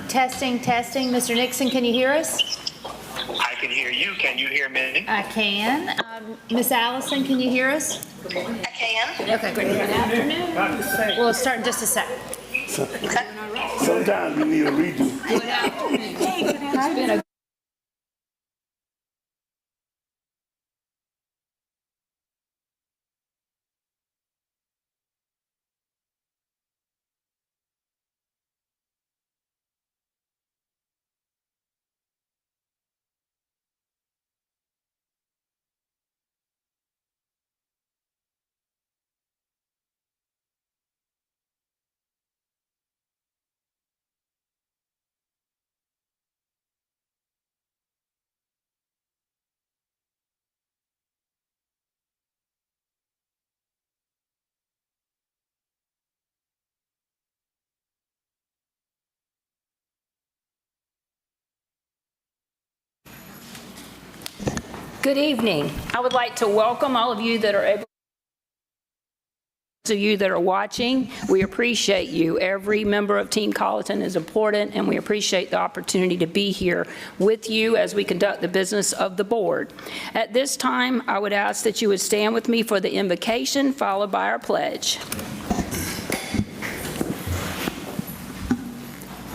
Testing, testing. Mr. Nixon, can you hear us? I can hear you. Can you hear me? I can. Miss Allison, can you hear us? I can. Okay, great. Good afternoon. We'll start in just a second. Sometimes we need a redo. It's been a Good evening. I would like to welcome all of you that are able to you that are watching. We appreciate you. Every member of Team Colleton is important, and we appreciate the opportunity to be here with you as we conduct the business of the board. At this time, I would ask that you would stand with me for the invocation, followed by our pledge.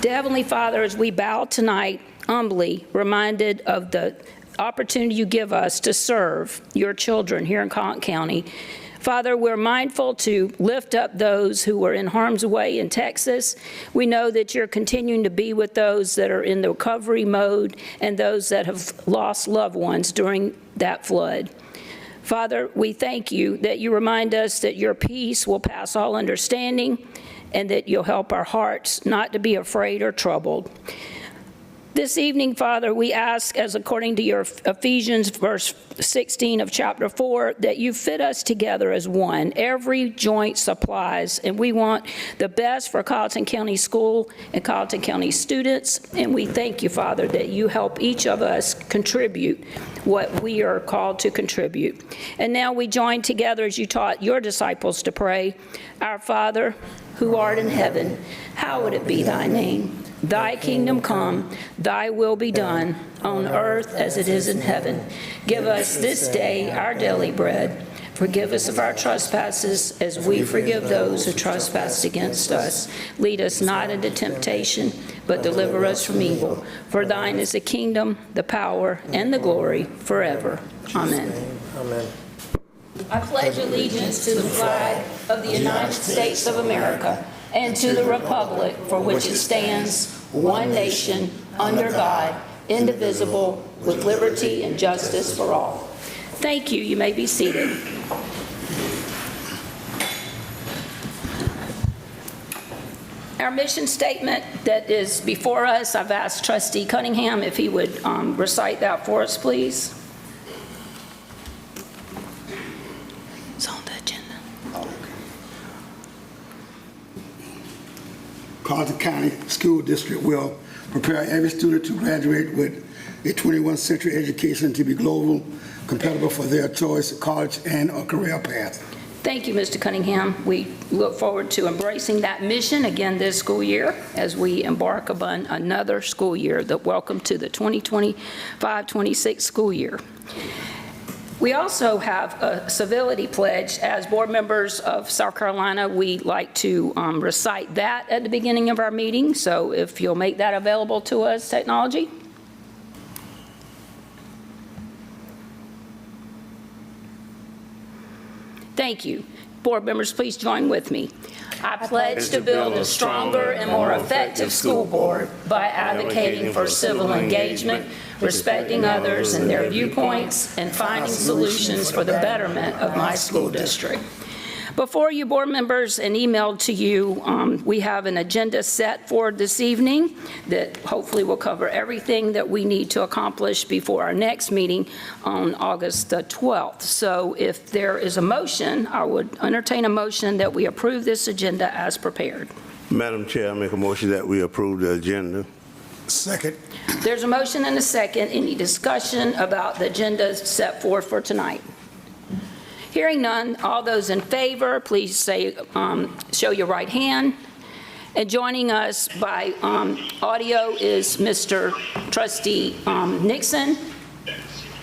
Dear Heavenly Father, as we bow tonight, humbly reminded of the opportunity you give us to serve your children here in Colleton County. Father, we're mindful to lift up those who are in harm's way in Texas. We know that you're continuing to be with those that are in the recovery mode and those that have lost loved ones during that flood. Father, we thank you that you remind us that your peace will pass all understanding and that you'll help our hearts not to be afraid or troubled. This evening, Father, we ask, as according to your Ephesians verse 16 of chapter 4, that you fit us together as one. Every joint supplies, and we want the best for Colleton County School and Colleton County students, and we thank you, Father, that you help each of us contribute what we are called to contribute. And now we join together as you taught your disciples to pray. Our Father, who art in heaven, hallowed be thy name. Thy kingdom come, thy will be done, on earth as it is in heaven. Give us this day our daily bread. Forgive us of our trespasses as we forgive those who trespass against us. Lead us not into temptation, but deliver us from evil. For thine is the kingdom, the power, and the glory forever. Amen. Amen. I pledge allegiance to the flag of the United States of America and to the republic for which it stands, one nation, under God, indivisible, with liberty and justice for all. Thank you. You may be seated. Our mission statement that is before us, I've asked Trustee Cunningham if he would recite that for us, please. It's on the agenda. Colleton County School District will prepare every student to graduate with a 21st century education to be global, compatible for their choice of college and a career path. Thank you, Mr. Cunningham. We look forward to embracing that mission again this school year as we embark upon another school year. Welcome to the 2025-26 school year. We also have a civility pledge. As board members of South Carolina, we like to recite that at the beginning of our meeting. So if you'll make that available to us, technology. Thank you. Board members, please join with me. I pledge to build a stronger and more effective school board by advocating for civil engagement, respecting others and their viewpoints, and finding solutions for the betterment of my school district. Before you, board members, and emailed to you, we have an agenda set for this evening that hopefully will cover everything that we need to accomplish before our next meeting on August the 12th. So if there is a motion, I would entertain a motion that we approve this agenda as prepared. Madam Chair, I make a motion that we approve the agenda. Second. There's a motion and a second. Any discussion about the agenda set forth for tonight? Hearing none, all those in favor, please say, show your right hand. And joining us by audio is Mr. Trustee Nixon.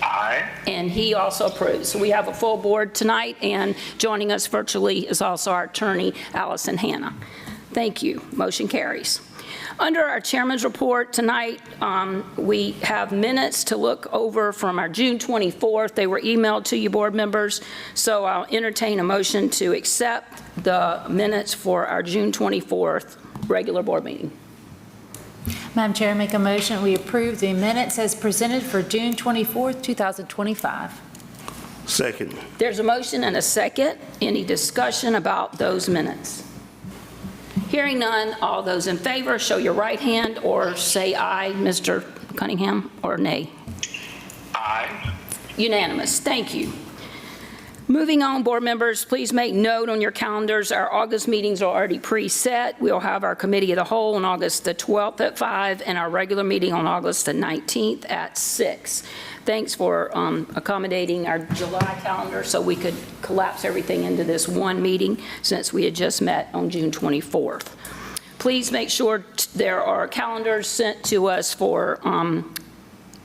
Aye. And he also approves. So we have a full board tonight, and joining us virtually is also our attorney, Allison Hanna. Thank you. Motion carries. Under our chairman's report tonight, we have minutes to look over from our June 24th. They were emailed to you, board members. So I'll entertain a motion to accept the minutes for our June 24th regular board meeting. Madam Chair, I make a motion we approve the minutes as presented for June 24th, 2025. Second. There's a motion and a second. Any discussion about those minutes? Hearing none, all those in favor, show your right hand or say aye, Mr. Cunningham, or nay. Aye. Unanimous. Thank you. Moving on, board members, please make note on your calendars. Our August meetings are already preset. We'll have our committee of the whole on August the 12th at 5 and our regular meeting on August the 19th at 6. Thanks for accommodating our July calendar so we could collapse everything into this one meeting since we had just met on June 24th. Please make sure there are calendars sent to us for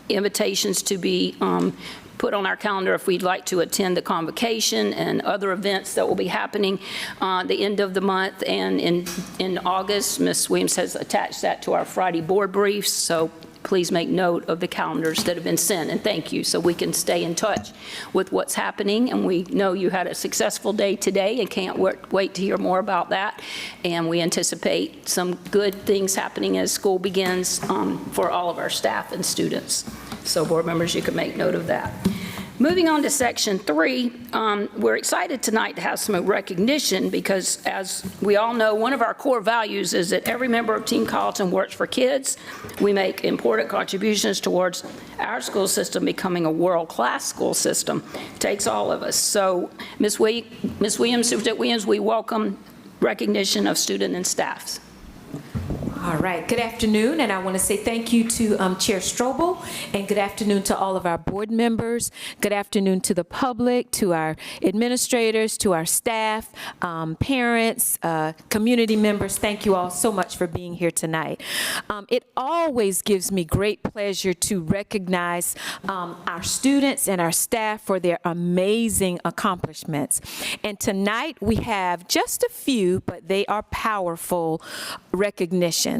invitations to be put on our calendar if we'd like to attend the convocation and other events that will be happening the end of the month. And in August, Ms. Williams has attached that to our Friday board briefs, so please make note of the calendars that have been sent, and thank you, so we can stay in touch with what's happening. And we know you had a successful day today and can't wait to hear more about that. And we anticipate some good things happening as school begins for all of our staff and students. So board members, you can make note of that. Moving on to section 3, we're excited tonight to have some recognition because, as we all know, one of our core values is that every member of Team Carleton works for kids. We make important contributions towards our school system becoming a world-class school system. It takes all of us. So, Ms. Williams, Superintendent Williams, we welcome recognition of student and staffs. All right, good afternoon, and I want to say thank you to Chair Strobel, and good afternoon to all of our board members. Good afternoon to the public, to our administrators, to our staff, parents, community members. Thank you all so much for being here tonight. It always gives me great pleasure to recognize our students and our staff for their amazing accomplishments. And tonight we have just a few, but they are powerful recognitions.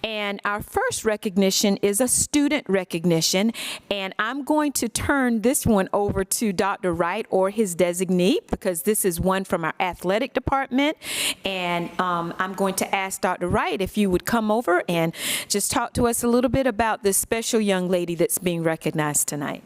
And our first recognition is a student recognition, and I'm going to turn this one over to Dr. Wright or his designee because this is one from our athletic department. And I'm going to ask Dr. Wright if you would come over and just talk to us a little bit about this special young lady that's being recognized tonight.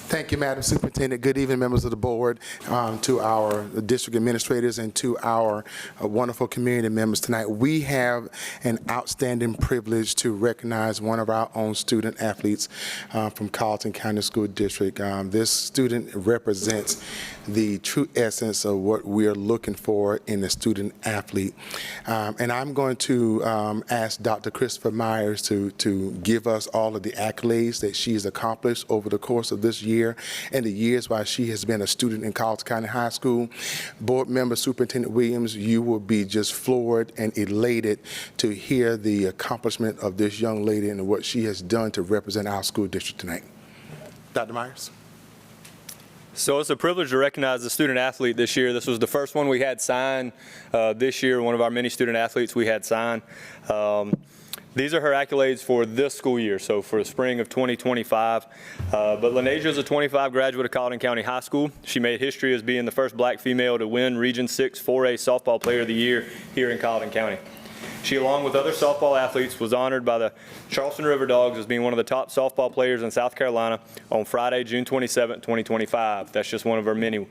Thank you, Madam Superintendent. Good evening, members of the board, to our district administrators, and to our wonderful community members tonight. We have an outstanding privilege to recognize one of our own student athletes from Carleton County School District. This student represents the true essence of what we are looking for in a student athlete. And I'm going to ask Dr. Christopher Myers to give us all of the accolades that she's accomplished over the course of this year and the years while she has been a student in Carleton County High School. Board member Superintendent Williams, you will be just floored and elated to hear the accomplishment of this young lady and what she has done to represent our school district tonight. Dr. Myers. So it's a privilege to recognize the student athlete this year. This was the first one we had signed this year, one of our many student athletes we had signed. These are her accolades for this school year, so for the spring of 2025. But Lenasia is a 25 graduate of Carleton County High School. She made history as being the first black female to win Region 6 4A Softball Player of the Year here in Carleton County. She, along with other softball athletes, was honored by the Charleston River Dogs as being one of the top softball players in South Carolina on Friday, June 27, 2025. That's just one of her many.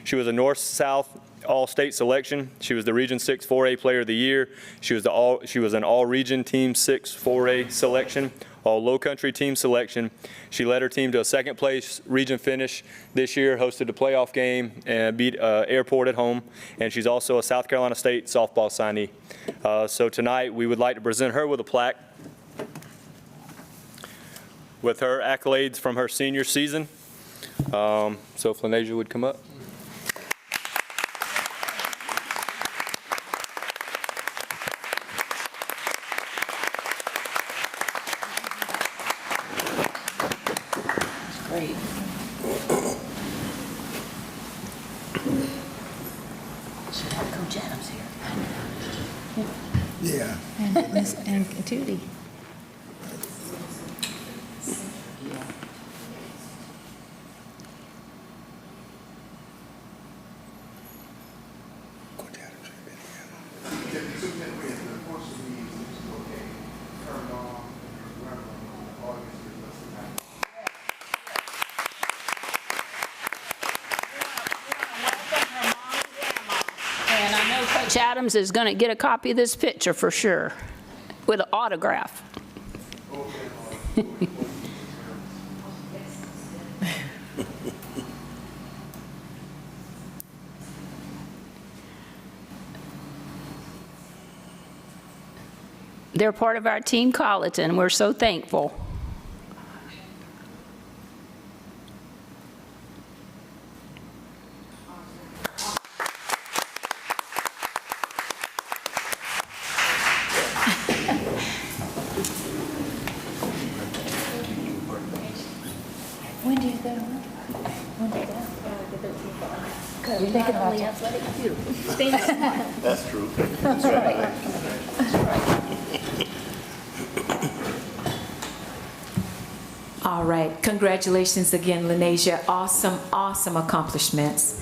She was a North-South All-State selection. She was the Region 6 4A Player of the Year. She was an All-Region Team 6 4A selection, All-Low-Country Team selection. She led her team to a second-place region finish this year, hosted a playoff game, and beat Airport at home. And she's also a South Carolina State softball signee. So tonight, we would like to present her with a plaque with her accolades from her senior season. So if Lenasia would come up. Great. Should have Coach Adams here. Yeah. And Tootie. And I know Coach Adams is going to get a copy of this picture for sure, with an autograph. They're part of our Team Colleton. We're so thankful. When do you go? When do you go? You're thinking about it. That's true. All right. Congratulations again, Lenasia. Awesome, awesome accomplishments.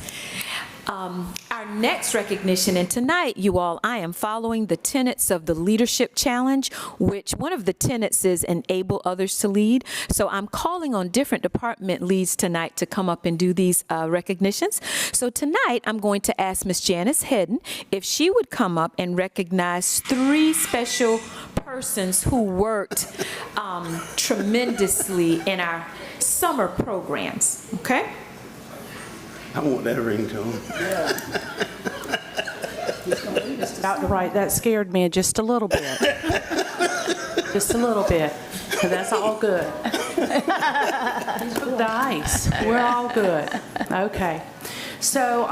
Our next recognition, and tonight, you all, I am following the tenets of the Leadership Challenge, which one of the tenets is enable others to lead. So I'm calling on different department leads tonight to come up and do these recognitions. So tonight, I'm going to ask Ms. Janice Hedden if she would come up and recognize 3 special persons who worked tremendously in our summer programs, okay? I want that ringtone. Dr. Wright, that scared me just a little bit. Just a little bit, but that's all good. Nice, we're all good. Okay. So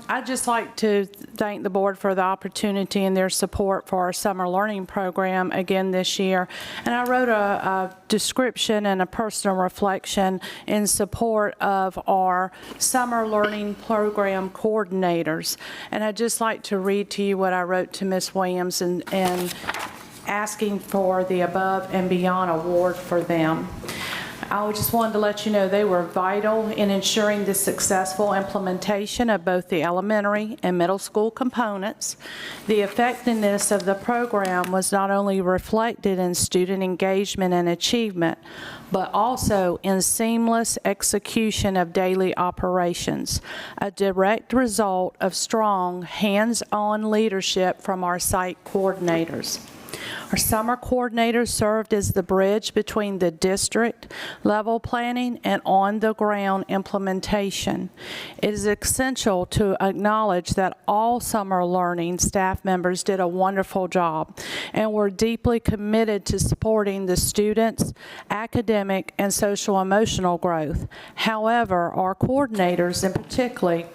I'd just like to thank the board for the opportunity and their support for our summer learning program again this year. And I wrote a description and a personal reflection in support of our summer learning program coordinators. And I'd just like to read to you what I wrote to Ms. Williams and asking for the Above and Beyond Award for them. I just wanted to let you know they were vital in ensuring the successful implementation of both the elementary and middle school components. The effectiveness of the program was not only reflected in student engagement and achievement, but also in seamless execution of daily operations, a direct result of strong hands-on leadership from our site coordinators. Our summer coordinators served as the bridge between the district level planning and on-the-ground implementation. It is essential to acknowledge that all summer learning staff members did a wonderful job and were deeply committed to supporting the students' academic and social-emotional growth. However, our coordinators in particular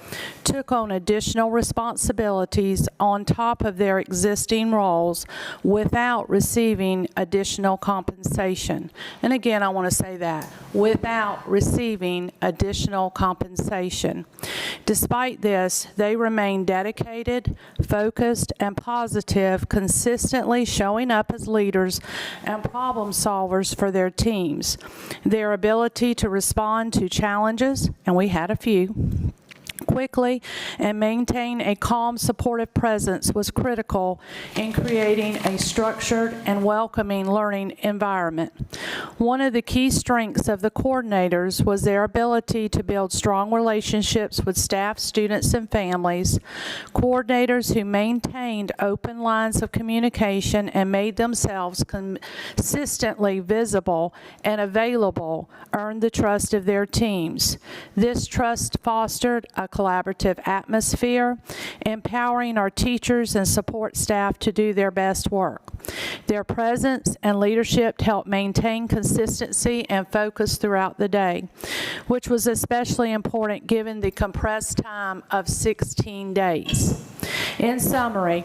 took on additional responsibilities on top of their existing roles without receiving additional compensation. And again, I want to say that, without receiving additional compensation. Despite this, they remain dedicated, focused, and positive, consistently showing up as leaders and problem solvers for their teams. Their ability to respond to challenges, and we had a few, quickly and maintain a calm, supportive presence was critical in creating a structured and welcoming learning environment. One of the key strengths of the coordinators was their ability to build strong relationships with staff, students, and families. Coordinators who maintained open lines of communication and made themselves consistently visible and available earned the trust of their teams. This trust fostered a collaborative atmosphere, empowering our teachers and support staff to do their best work. Their presence and leadership helped maintain consistency and focus throughout the day, which was especially important given the compressed time of 16 days. In summary,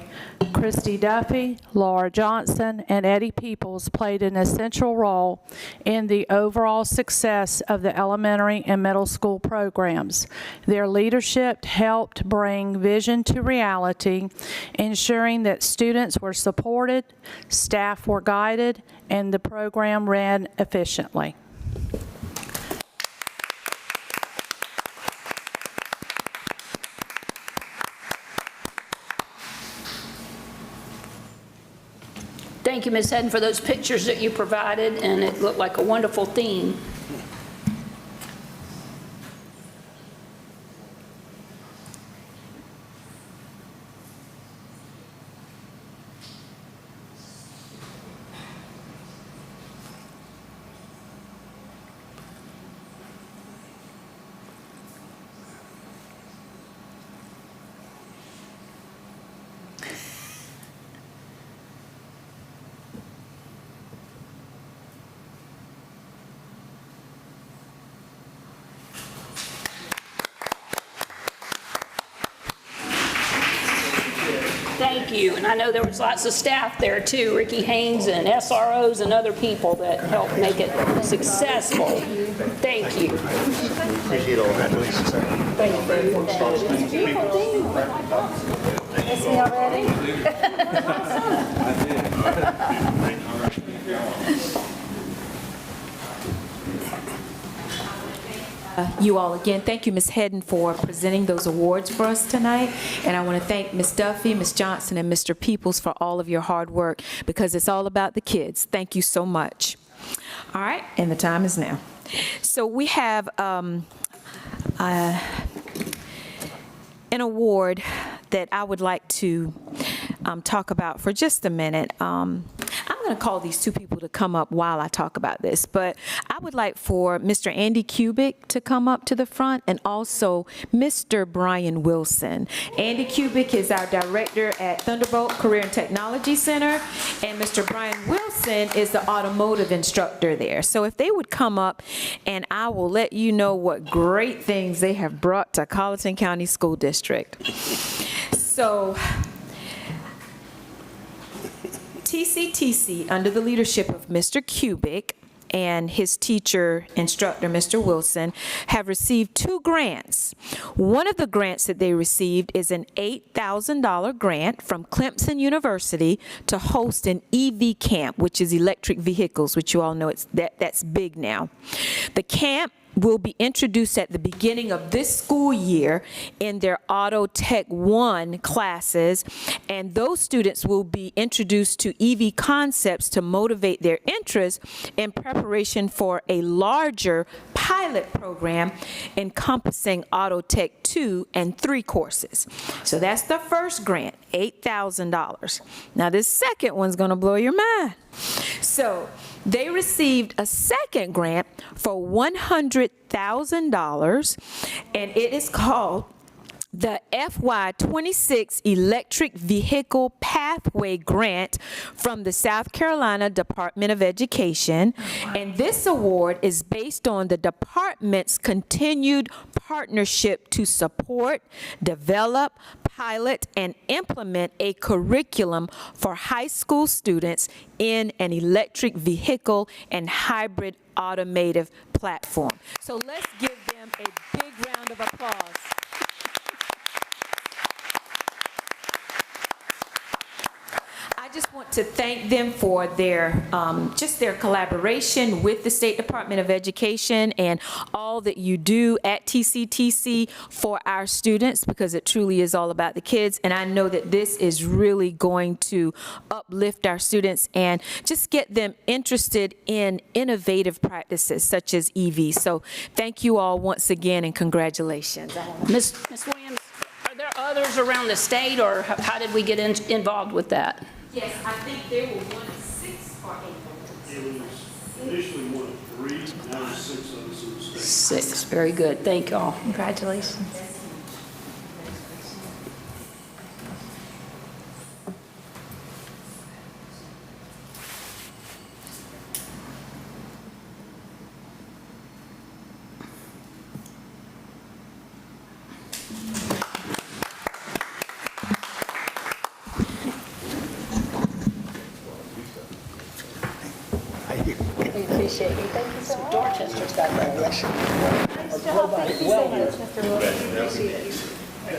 Christy Duffy, Laura Johnson, and Eddie Peoples played an essential role in the overall success of the elementary and middle school programs. Their leadership helped bring vision to reality, ensuring that students were supported, staff were guided, and the program ran efficiently. Thank you, Ms. Hedden, for those pictures that you provided, and it looked like a wonderful theme. Thank you. And I know there was lots of staff there too, Ricky Haynes and SROs and other people that helped make it successful. Thank you. Appreciate all that. Is he already? You all again, thank you, Ms. Hedden, for presenting those awards for us tonight. And I want to thank Ms. Duffy, Ms. Johnson, and Mr. Peoples for all of your hard work, because it's all about the kids. Thank you so much. All right, and the time is now. So we have an award that I would like to talk about for just a minute. I'm going to call these two people to come up while I talk about this, but I would like for Mr. Andy Kubik to come up to the front, and also Mr. Brian Wilson. Andy Kubik is our director at Thunderbolt Career and Technology Center, and Mr. Brian Wilson is the automotive instructor there. So if they would come up, and I will let you know what great things they have brought to Colleton County School District. So TCTC, under the leadership of Mr. Kubik and his teacher, instructor, Mr. Wilson, have received 2 grants. One of the grants that they received is an $8,000 grant from Clemson University to host an EV camp, which is electric vehicles, which you all know that's big now. The camp will be introduced at the beginning of this school year in their Auto Tech 1 classes, and those students will be introduced to EV concepts to motivate their interest in preparation for a larger pilot program encompassing Auto Tech 2 and 3 courses. So that's the first grant, $8,000. Now this second one's going to blow your mind. So they received a second grant for $100,000, and it is called the FY26 Electric Vehicle Pathway Grant from the South Carolina Department of Education. And this award is based on the department's continued partnership to support, develop, pilot, and implement a curriculum for high school students in an electric vehicle and hybrid automotive platform. So let's give them a big round of applause. I just want to thank them for their just their collaboration with the State Department of Education and all that you do at TCTC for our students, because it truly is all about the kids. And I know that this is really going to uplift our students and just get them interested in innovative practices such as EV. So thank you all once again, and congratulations. Ms. Williams, are there others around the state, or how did we get involved with that? Yes, I think there were 1 of 6 or 8. It was initially 1 of 3, now there's 6 of us in the state. 6, very good, thank y'all. Congratulations. Appreciate it. Thank you so much. Dorchester's got a robotic welder.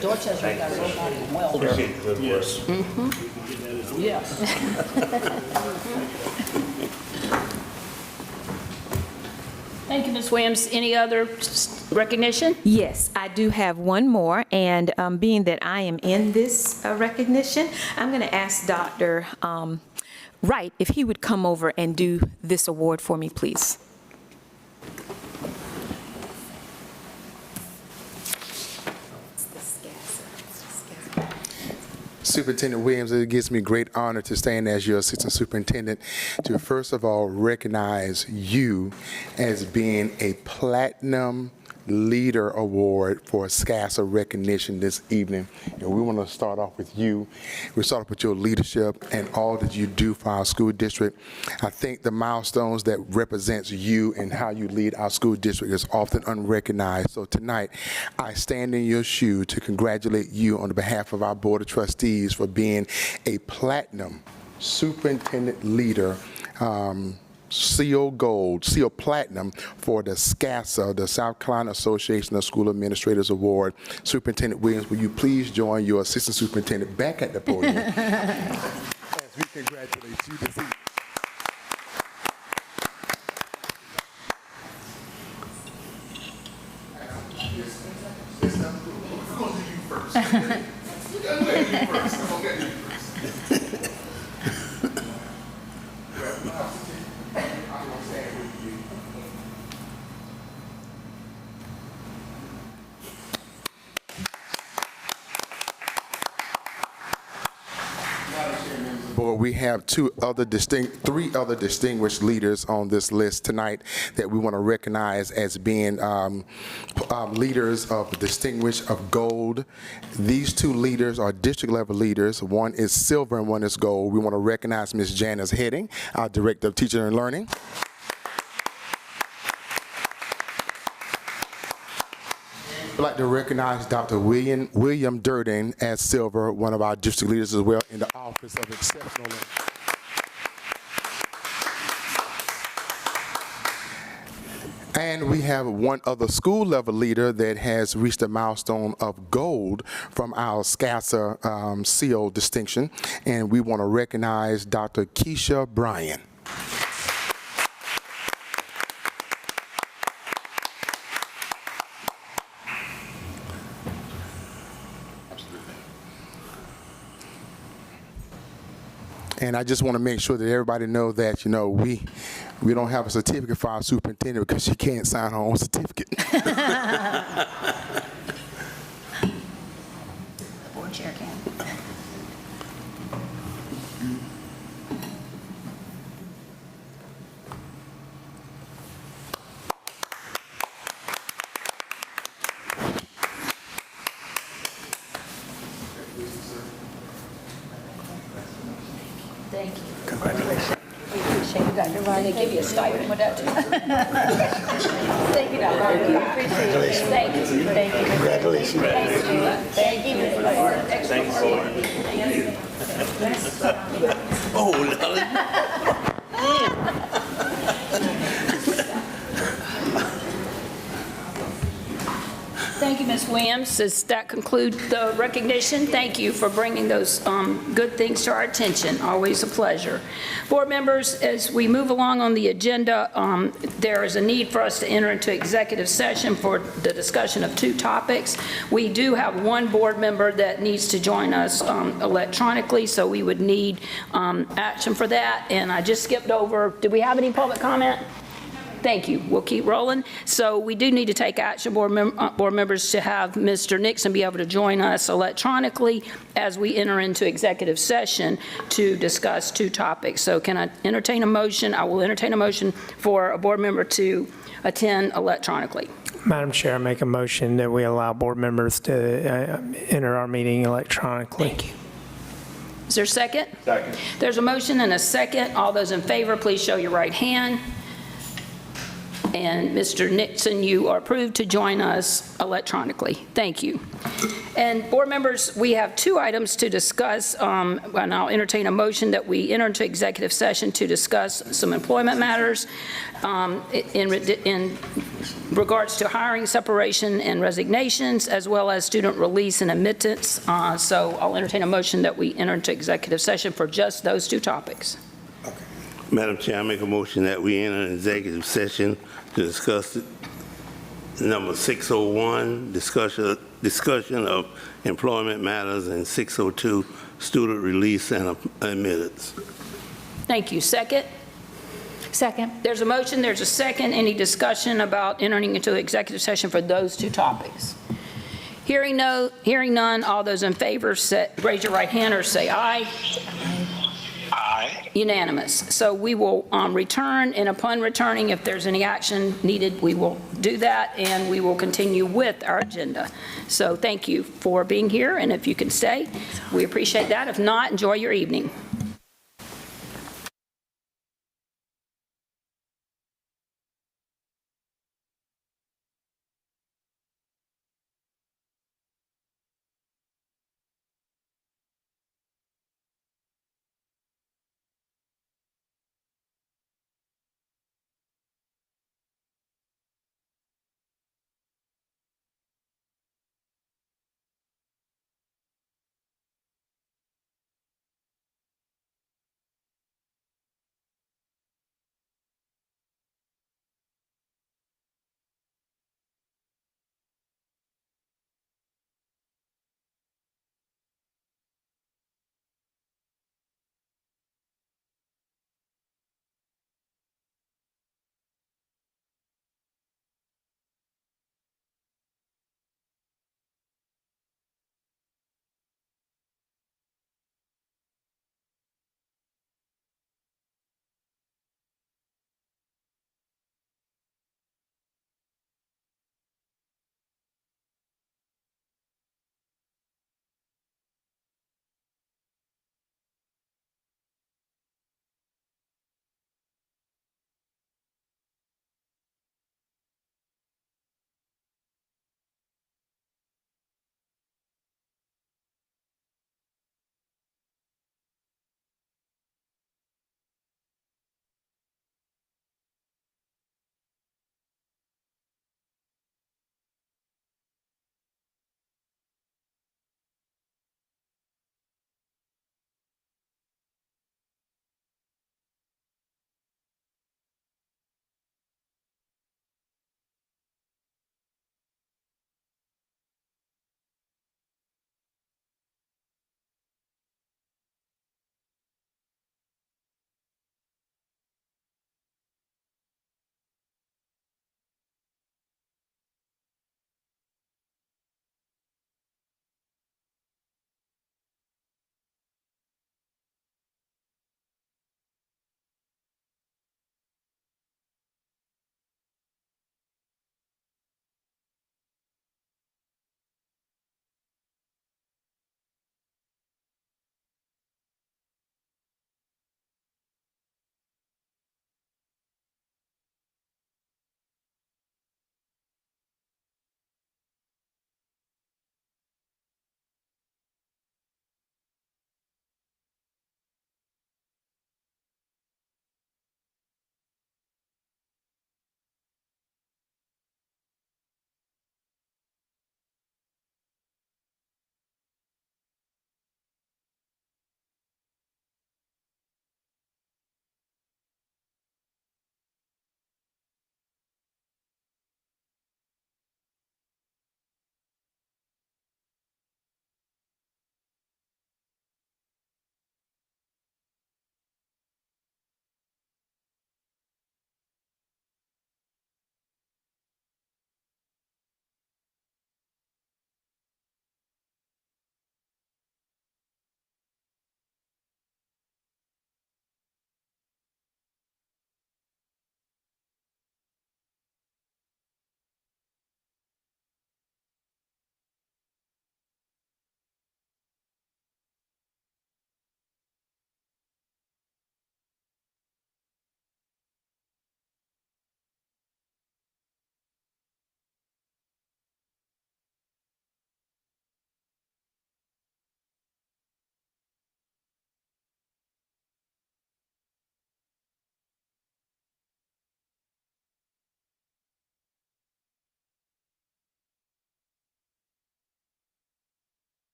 Dorchester's got a robotic welder. Yes. Yes. Thank you, Ms. Williams. Any other recognition? Yes, I do have one more, and being that I am in this recognition, I'm going to ask Dr. Wright if he would come over and do this award for me, please. Superintendent Williams, it gives me great honor to stand as your assistant superintendent to first of all recognize you as being a platinum Leader Award for SCASA recognition this evening. And we want to start off with you. We start off with your leadership and all that you do for our school district. I think the milestones that represents you and how you lead our school district is often unrecognized. So tonight, I stand in your shoe to congratulate you on behalf of our Board of Trustees for being a Platinum Superintendent Leader, Seal Gold, Seal Platinum for the SCASA, the South Carolina Association of School Administrators Award. Superintendent Williams, will you please join your Assistant Superintendent back at the podium as we congratulate you this evening. We have three other distinguished leaders on this list tonight that we want to recognize as being leaders of Distinguished of Gold. These two leaders are district level leaders. One is silver and one is gold. We want to recognize Ms. Janice Heading, our Director of Teaching and Learning. I'd like to recognize Dr. William Durden as silver, one of our district leaders as well in the Office of Exceptional Learning. And we have one other school level leader that has reached a milestone of gold from our SCASA seal distinction, and we want to recognize Dr. Keisha Bryan. And I just want to make sure that everybody knows that, you know, we don't have a certificate for our superintendent because she can't sign her own certificate. The board chair can. Thank you. Congratulations. We appreciate you, Dr. Ryan. They give you a stipend with that, too. Thank you, Dr. Ryan. We appreciate it. Thank you. Thank you. Congratulations. Thank you. Thank you for your excellent. Oh, Thank you, Ms. Williams. Does that conclude the recognition? Thank you for bringing those good things to our attention. Always a pleasure. Board members, as we move along on the agenda, there is a need for us to enter into executive session for the discussion of two topics. We do have one board member that needs to join us electronically, so we would need action for that. And I just skipped over, do we have any public comment? Thank you. We'll keep rolling. So we do need to take action, board members, to have Mr. Nixon be able to join us electronically as we enter into executive session to discuss two topics. So can I entertain a motion? I will entertain a motion for a board member to attend electronically. Madam Chair, I make a motion that we allow board members to enter our meeting electronically. Thank you. Is there a second? Second. There's a motion and a second. All those in favor, please show your right hand. And Mr. Nixon, you are approved to join us electronically. Thank you. And board members, we have two items to discuss, and I'll entertain a motion that we enter into executive session to discuss some employment matters in regards to hiring, separation, and resignations, as well as student release and admittance. So I'll entertain a motion that we enter into executive session for just those two topics. Madam Chair, I make a motion that we enter an executive session to discuss number 601, discussion of employment matters, and 602, student release and admittance. Thank you. Second? Second. There's a motion, there's a second. Any discussion about entering into executive session for those two topics? Hearing none, all those in favor, raise your right hand or say aye. Aye. Unanimous. So we will return, and upon returning, if there's any action needed, we will do that, and we will continue with our agenda. So thank you for being here, and if you can stay, we appreciate that. If not, enjoy your evening.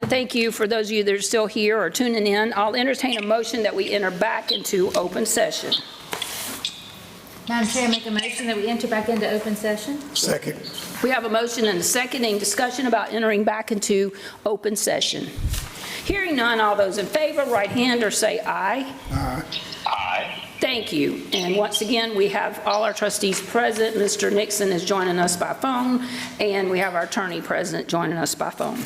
Thank you for those of you that are still here or tuning in. I'll entertain a motion that we enter back into open session. Madam Chair, make a motion that we enter back into open session. Second. We have a motion and a second. Any discussion about entering back into open session? Hearing none, all those in favor, right hand or say aye. Aye. Thank you. And once again, we have all our trustees present. Mr. Nixon is joining us by phone, and we have our attorney present joining us by phone.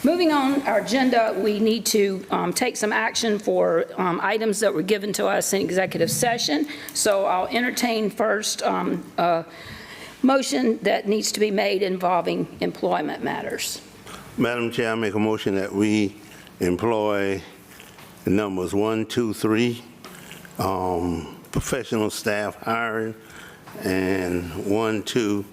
Moving on our agenda, we need to take some action for items that were given to us in executive session. So I'll entertain first a motion that needs to be made involving employment matters. Madam Chair, I make a motion that we employ the numbers 1, 2, 3, professional staff hiring, and 1, 2,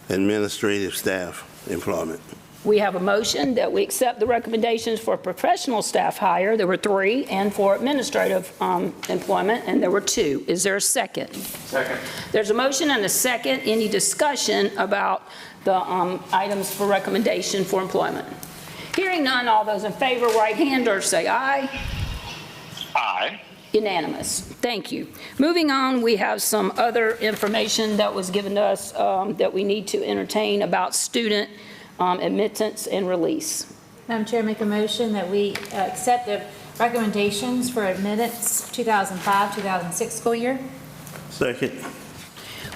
administrative staff employment. We have a motion that we accept the recommendations for professional staff hire. There were 3, and for administrative employment, and there were 2. Is there a second? Second. There's a motion and a second. Any discussion about the items for recommendation for employment? Hearing none, all those in favor, right hand or say aye. Aye. Unanimous. Thank you. Moving on, we have some other information that was given to us that we need to entertain about student admittance and release. Madam Chair, make a motion that we accept the recommendations for admittance 2005-2006 school year. Second.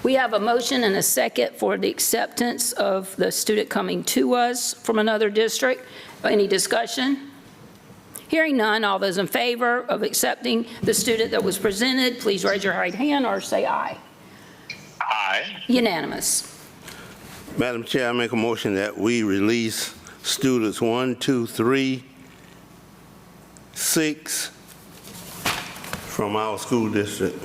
We have a motion and a second for the acceptance of the student coming to us from another district. Any discussion? Hearing none, all those in favor of accepting the student that was presented, please raise your right hand or say aye. Aye. Unanimous. Madam Chair, I make a motion that we release students 1, 2, 3, 6 from our school district.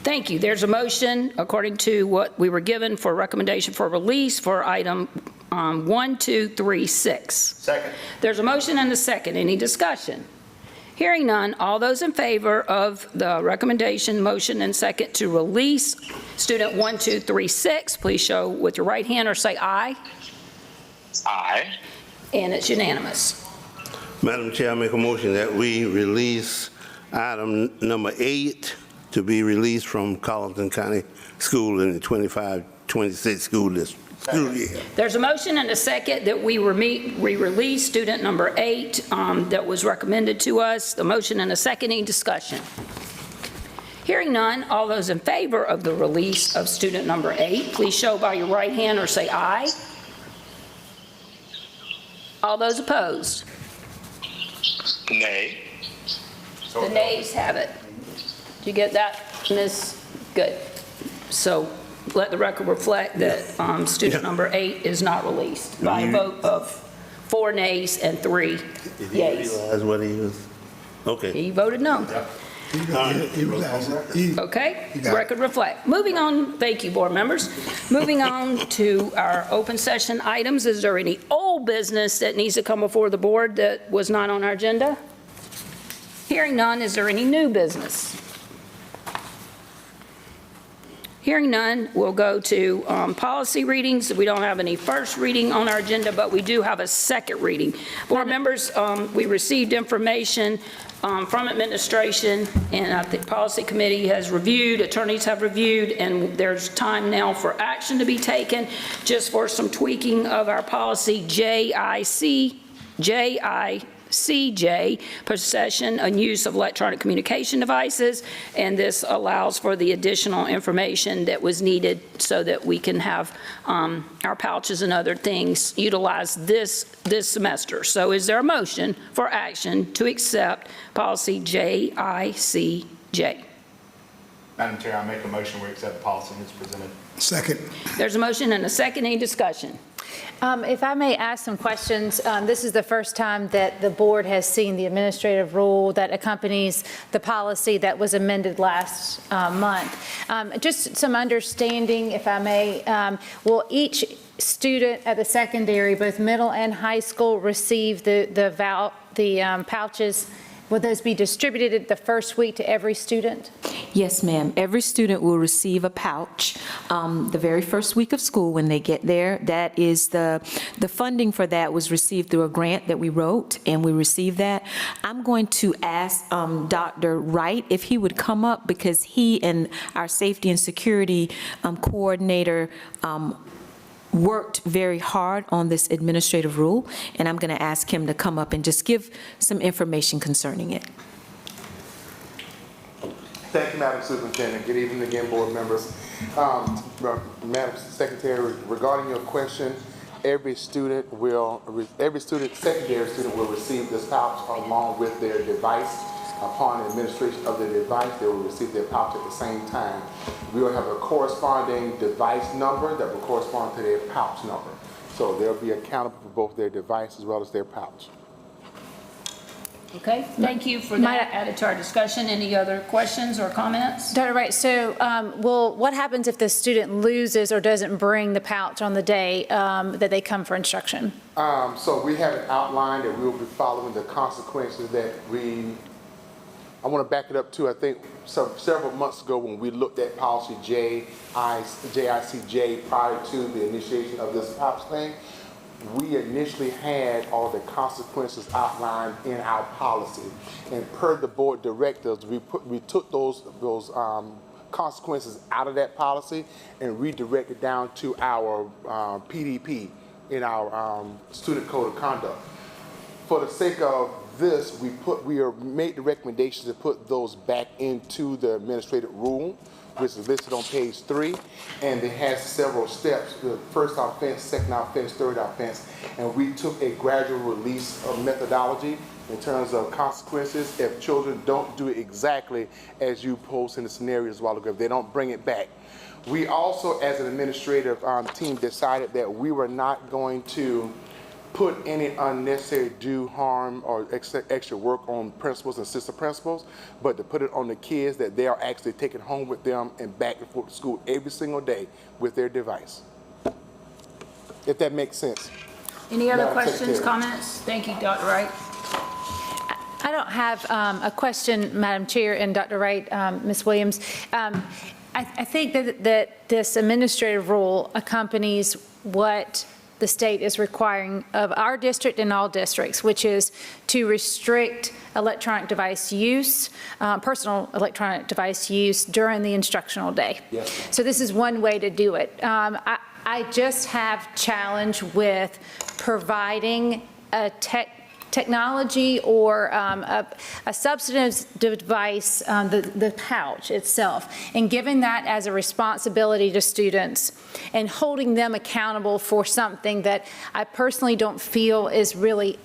Thank you. There's a motion according to what we were given for recommendation for release for item 1, 2, 3, 6. Second. There's a motion and a second. Any discussion? Hearing none, all those in favor of the recommendation, motion, and second to release student 1, 2, 3, 6, please show with your right hand or say aye. Aye. And it's unanimous. Madam Chair, I make a motion that we release item number 8 to be released from Colleton County School in the 25-26 school year. There's a motion and a second that we release student number 8 that was recommended to us. The motion and a second. Any discussion? Hearing none, all those in favor of the release of student number 8, please show by your right hand or say aye. All those opposed? Nay. The nays have it. Did you get that, Ms.? Good. So let the record reflect that student number 8 is not released by a vote of 4 nays and 3 Did he yeas. realize what he was? Okay. He voted no. He realized it. Okay, record reflect. Moving on, thank you, board members. Moving on to our open session items. Is there any old business that needs to come before the board that was not on our agenda? Hearing none, is there any new business? Hearing none, we'll go to policy readings. We don't have any first reading on our agenda, but we do have a second reading. Board members, we received information from administration, and the policy committee has reviewed, attorneys have reviewed, and there's time now for action to be taken just for some tweaking of our policy JICJ, possession and use of electronic communication devices, and this allows for the additional information that was needed so that we can have our pouches and other things utilized this semester. So is there a motion for action to accept policy JICJ? Madam Chair, I make a motion we accept the policy as presented. Second. There's a motion and a second. Any discussion? If I may ask some questions, this is the first time that the board has seen the administrative rule that accompanies the policy that was amended last month. Just some understanding, if I may, will each student at the secondary, both middle and high school, receive the pouches Will those be distributed the first week to every student? Yes, ma'am. Every student will receive a pouch the very first week of school when they get there. That is the funding for that was received through a grant that we wrote, and we received that. I'm going to ask Dr. Wright if he would come up, because he and our safety and security coordinator worked very hard on this administrative rule, and I'm going to ask him to come up and just give some information concerning it. Thank you, Madam Superintendent. Good evening again, board members. Madam Secretary, regarding your question, every secondary student will receive this pouch along with their device. Upon administration of the device, they will receive their pouch at the same time. We will have a corresponding device number that will correspond to their pouch number. So they'll be accountable for both their device as well as their pouch. Okay, thank you for that added to our discussion. Any other questions or comments? Dr. Wright, so what happens if the student loses or doesn't bring the pouch on the day that they come for instruction? So we have it outlined that we will be following the consequences that I want to back it up too. I think several months ago when we looked at policy JICJ prior to the initiation of this pouch thing, we initially had all the consequences outlined in our policy. And per the board directives, we took those consequences out of that policy and redirected down to our PDP in our student code of conduct. For the sake of this, we made the recommendations to put those back into the administrative rule, which is listed on page 3, and it has several steps: the first offense, second offense, third offense, and we took a gradual release of methodology in terms of consequences if children don't do it exactly as you posed in the scenarios a while ago, if they don't bring it back. We also, as an administrative team, decided that we were not going to put any unnecessary due harm or extra work on principals and assistant principals, but to put it on the kids that they are actually taking home with them and back and forth to school every single day with their device. If that makes sense. Any other Madam questions, Secretary. comments? Thank you, Dr. Wright. I don't have a question, Madam Chair and Dr. Wright, Ms. Williams. I think that this administrative rule accompanies what the state is requiring of our district and all districts, which is to restrict electronic device use, personal electronic device use during the instructional day. Yes. So this is one way to do it. I just have challenge with providing a technology or a substantive device, the pouch itself, and giving that as a responsibility to students and holding them accountable for something that I personally don't feel is really,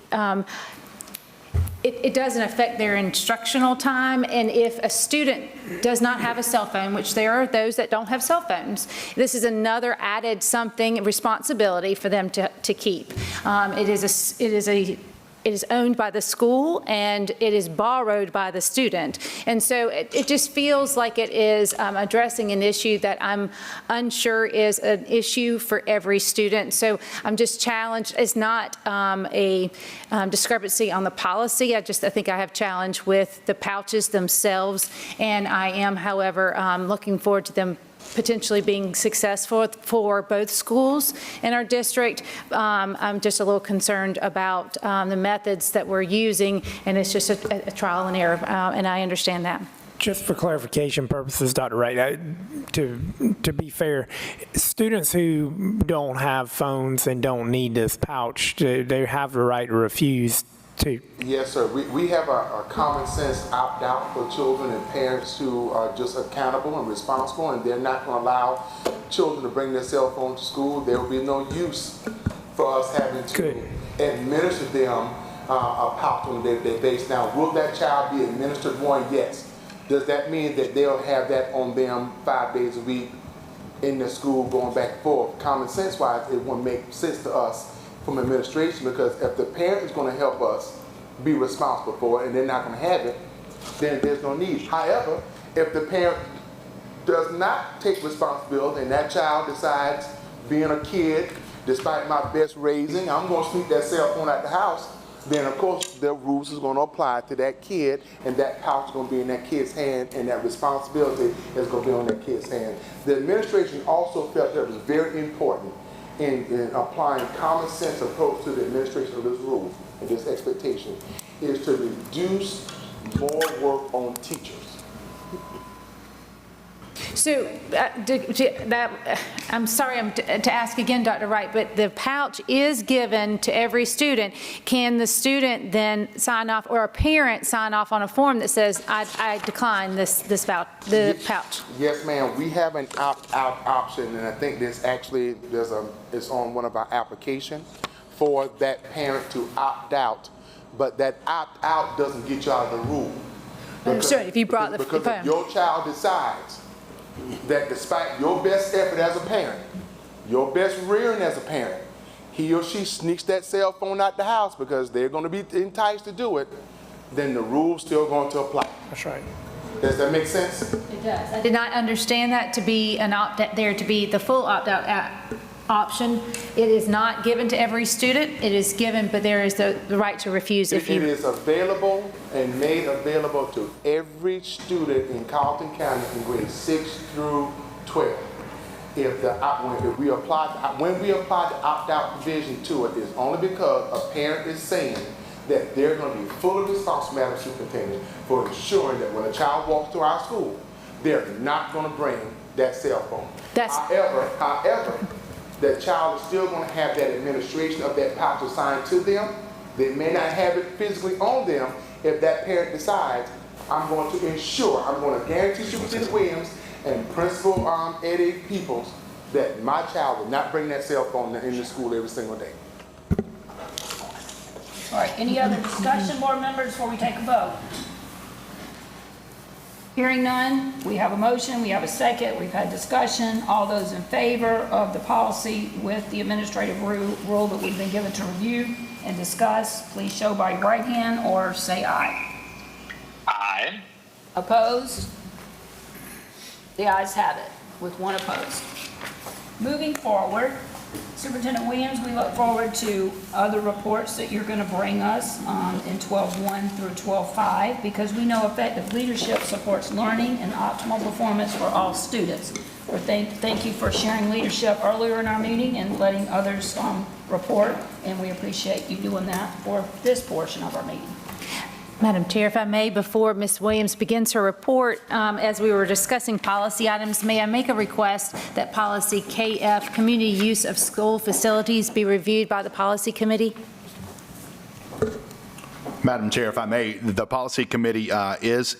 it doesn't affect their instructional time. And if a student does not have a cell phone, which there are those that don't have cell phones, this is another added responsibility for them to keep. It is owned by the school and it is borrowed by the student. And so it just feels like it is addressing an issue that I'm unsure is an issue for every student. So I'm just challenged. It's not a discrepancy on the policy. I think I have challenge with the pouches themselves. And I am, however, looking forward to them potentially being successful for both schools in our district. I'm just a little concerned about the methods that we're using, and it's just a trial and error, and I understand that. Just for clarification purposes, Dr. Wright, to be fair, students who don't have phones and don't need this pouch, they have the right to refuse to. Yes, sir. We have a common sense opt-out for children and parents who are just accountable and responsible, and they're not going to allow children to bring their cell phone to school. There will be no use for us having to administer them a pouch on a day-to-day basis. Now, will that child be administered one? Yes. Does that mean that they'll have that on them 5 days a week in the school going back and forth? Common sense-wise, it wouldn't make sense to us from administration, because if the parent is going to help us be responsible for it and they're not going to have it, then there's no need. However, if the parent does not take responsibility and that child decides, being a kid, despite my best raising, I'm going to sneak that cell phone out the house, then of course the rules is going to apply to that kid, and that pouch is going to be in that kid's hand, and that responsibility is going to be on that kid's hand. The administration also felt that it was very important in applying common sense approach to the administration of this rule and this expectation is to reduce more work on teachers. So, I'm sorry to ask again, Dr. Wright, but the pouch is given to every student. Can the student then sign off, or a parent sign off on a form that says, I decline the pouch? Yes, ma'am. We have an opt-out option, and I think this actually, it's on one of our applications for that parent to opt out. But that opt-out doesn't get you out of the rule. Sure, if you brought the Because if your child decides that despite your best effort as a parent, your best rearing as a parent, he or she sneaks that cell phone out the house because they're going to be enticed to do it, then the rule's still going to apply. That's right. Does that make sense? It does. I did not understand that to be an opt-out, there to be the full opt-out option. It is not given to every student. It is given, but there is the right to refuse if you... It is available and made available to every student in Carleton County in grades 6 through 12. When we apply the opt-out provision to it, it's only because a parent is saying that they're going to be fully responsible, Madam Superintendent, for ensuring that when a child walks to our school, they're not going to bring that cell phone. However, that child is still going to have that administration of that pouch assigned to them. They may not have it physically on them. If that parent decides, I'm going to guarantee Superintendent Williams and Principal Eddie Peoples that my child will not bring that cell phone in the school every single day. All right, any other discussion, board members, before we take a vote? Hearing none, we have a motion, we have a second, we've had discussion. All those in favor of the policy with the administrative rule that we've been given to review and discuss, please show by your right hand or say aye. Aye. Opposed? The ayes have it, with one opposed. Moving forward, Superintendent Williams, we look forward to other reports that you're going to bring us in 12.1 through 12.5, because we know effective leadership supports learning and optimal performance for all students. Thank you for sharing leadership earlier in our meeting and letting others report, and we appreciate you doing that for this portion of our meeting. Madam Chair, if I may, before Ms. Williams begins her report, as we were discussing policy items, may I make a request that policy KF, community use of school facilities, be reviewed by the policy committee? Madam Chair, if I may, the policy committee is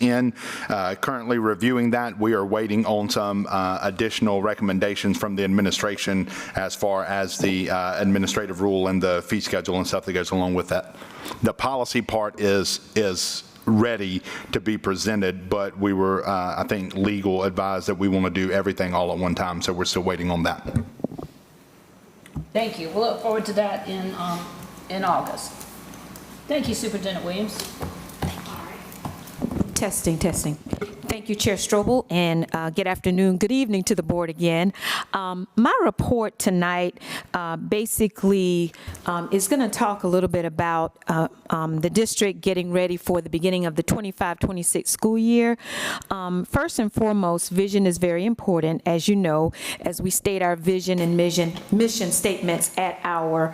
currently reviewing that. We are waiting on some additional recommendations from the administration as far as the administrative rule and the fee schedule and stuff that goes along with that. The policy part is ready to be presented, but we were, I think, legal advised that we want to do everything all at one time, so we're still waiting on that. Thank you. We'll look forward to that in August. Thank you, Superintendent Williams. Testing. Thank you, Chair Strobel, and good afternoon, good evening to the board again. My report tonight basically is going to talk a little bit about the district getting ready for the beginning of the 25-26 school year. First and foremost, vision is very important, as you know, as we state our vision and mission statements at our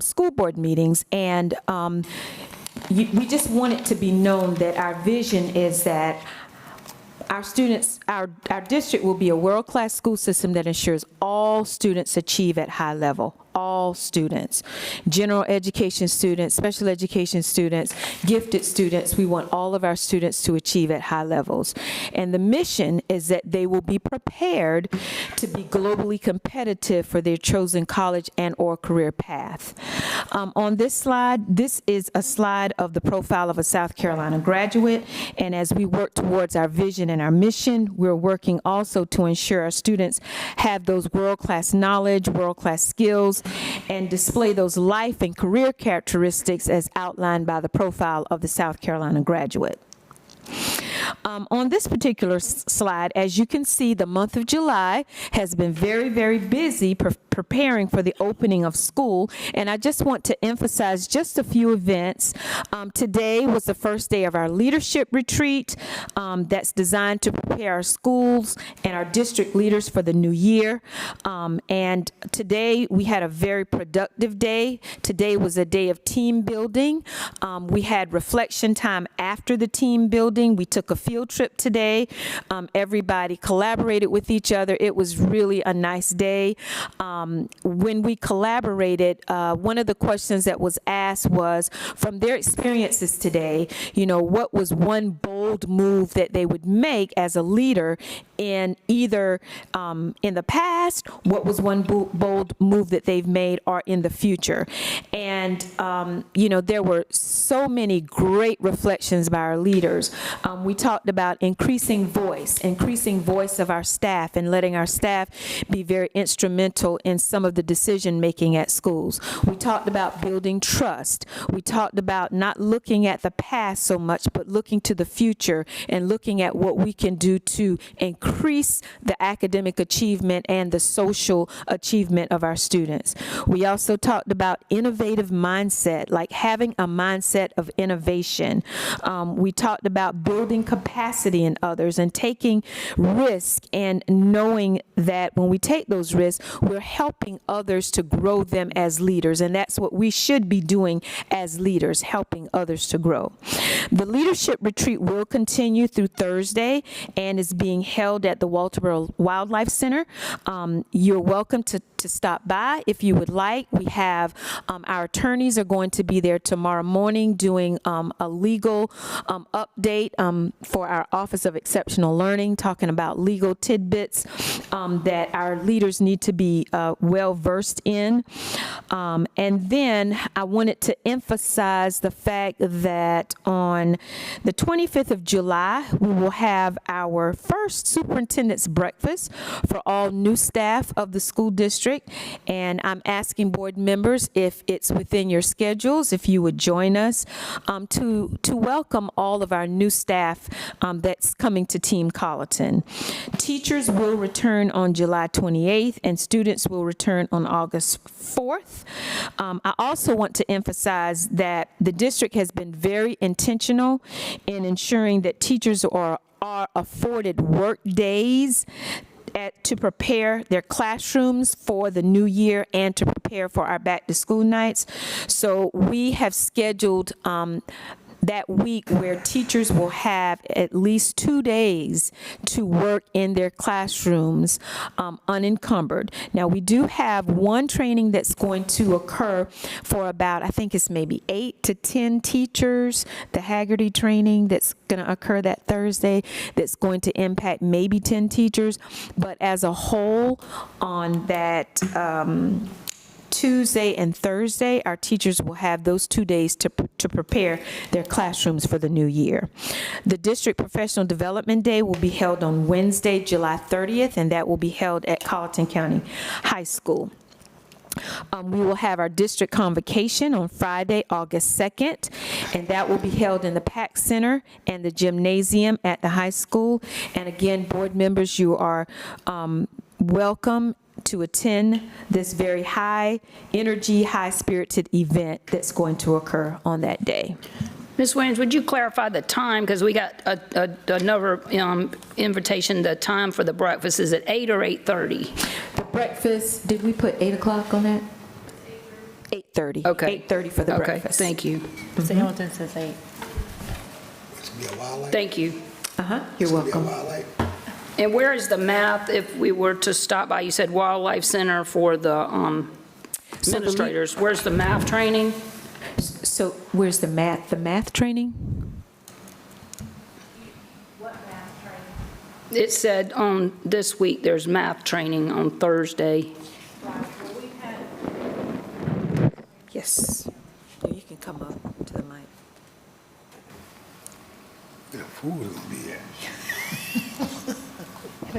school board meetings. And we just want it to be known that our vision is that our students, our district will be a world-class school system that ensures all students achieve at high level. All students, general education students, special education students, gifted students. We want all of our students to achieve at high levels. And the mission is that they will be prepared to be globally competitive for their chosen college and or career path. On this slide, this is a slide of the profile of a South Carolina graduate. And as we work towards our vision and our mission, we're working also to ensure our students have those world-class knowledge, world-class skills, and display those life and career characteristics as outlined by the profile of the South Carolina graduate. On this particular slide, as you can see, the month of July has been very, very busy preparing for the opening of school, and I just want to emphasize just a few events. Today was the first day of our leadership retreat that's designed to prepare our schools and our district leaders for the new year. And today we had a very productive day. Today was a day of team building. We had reflection time after the team building. We took a field trip today. Everybody collaborated with each other. It was really a nice day. When we collaborated, one of the questions that was asked was, from their experiences today, what was one bold move that they would make as a leader in either in the past, what was one bold move that they've made, or in the future. And, there were so many great reflections by our leaders. We talked about increasing voice of our staff and letting our staff be very instrumental in some of the decision-making at schools. We talked about building trust. We talked about not looking at the past so much, but looking to the future and looking at what we can do to increase the academic achievement and the social achievement of our students. We also talked about innovative mindset, like having a mindset of innovation. We talked about building capacity in others and taking risk and knowing that when we take those risks, we're helping others to grow them as leaders. And that's what we should be doing as leaders, helping others to grow. The leadership retreat will continue through Thursday and is being held at the Walterboro Wildlife Center. You're welcome to stop by if you would like. We have our attorneys are going to be there tomorrow morning doing a legal update for our Office of Exceptional Learning, talking about legal tidbits that our leaders need to be well versed in. And then I wanted to emphasize the fact that on the 25th of July, we will have our first superintendent's breakfast for all new staff of the school district. And I'm asking board members, if it's within your schedules, if you would join us to welcome all of our new staff that's coming to Team Colleton. Teachers will return on July 28th and students will return on August 4th. I also want to emphasize that the district has been very intentional in ensuring that teachers are afforded work days to prepare their classrooms for the new year and to prepare for our back to school nights. So we have scheduled that week where teachers will have at least 2 days to work in their classrooms unencumbered. Now, we do have one training that's going to occur for about, I think it's maybe 8 to 10 teachers, the Haggerty training that's going to occur that Thursday, that's going to impact maybe 10 teachers. But as a whole, on that Tuesday and Thursday, our teachers will have those 2 days to prepare their classrooms for the new year. The District Professional Development Day will be held on Wednesday, July 30th, and that will be held at Colleton County High School. We will have our district convocation on Friday, August 2nd, and that will be held in the PAC Center and the gymnasium at the high school. And again, board members, you are welcome to attend this very high energy, high-spirited event that's going to occur on that day. Ms. Williams, would you clarify the time? Because we got another invitation. The time for the breakfast is at 8 or 8:30? The breakfast, did we put 8 o'clock on that? 8:30. Okay. 8:30 for the breakfast. Okay, thank you. Mr. Hamilton says 8. Thank you. You're welcome. And where is the math if we were to stop by? You said Wildlife Center for the administrators. Where's the math training? So where's the math training? What math training? It said on this week there's math training on Thursday. Yes. You can come up to the mic. The food is gonna be there.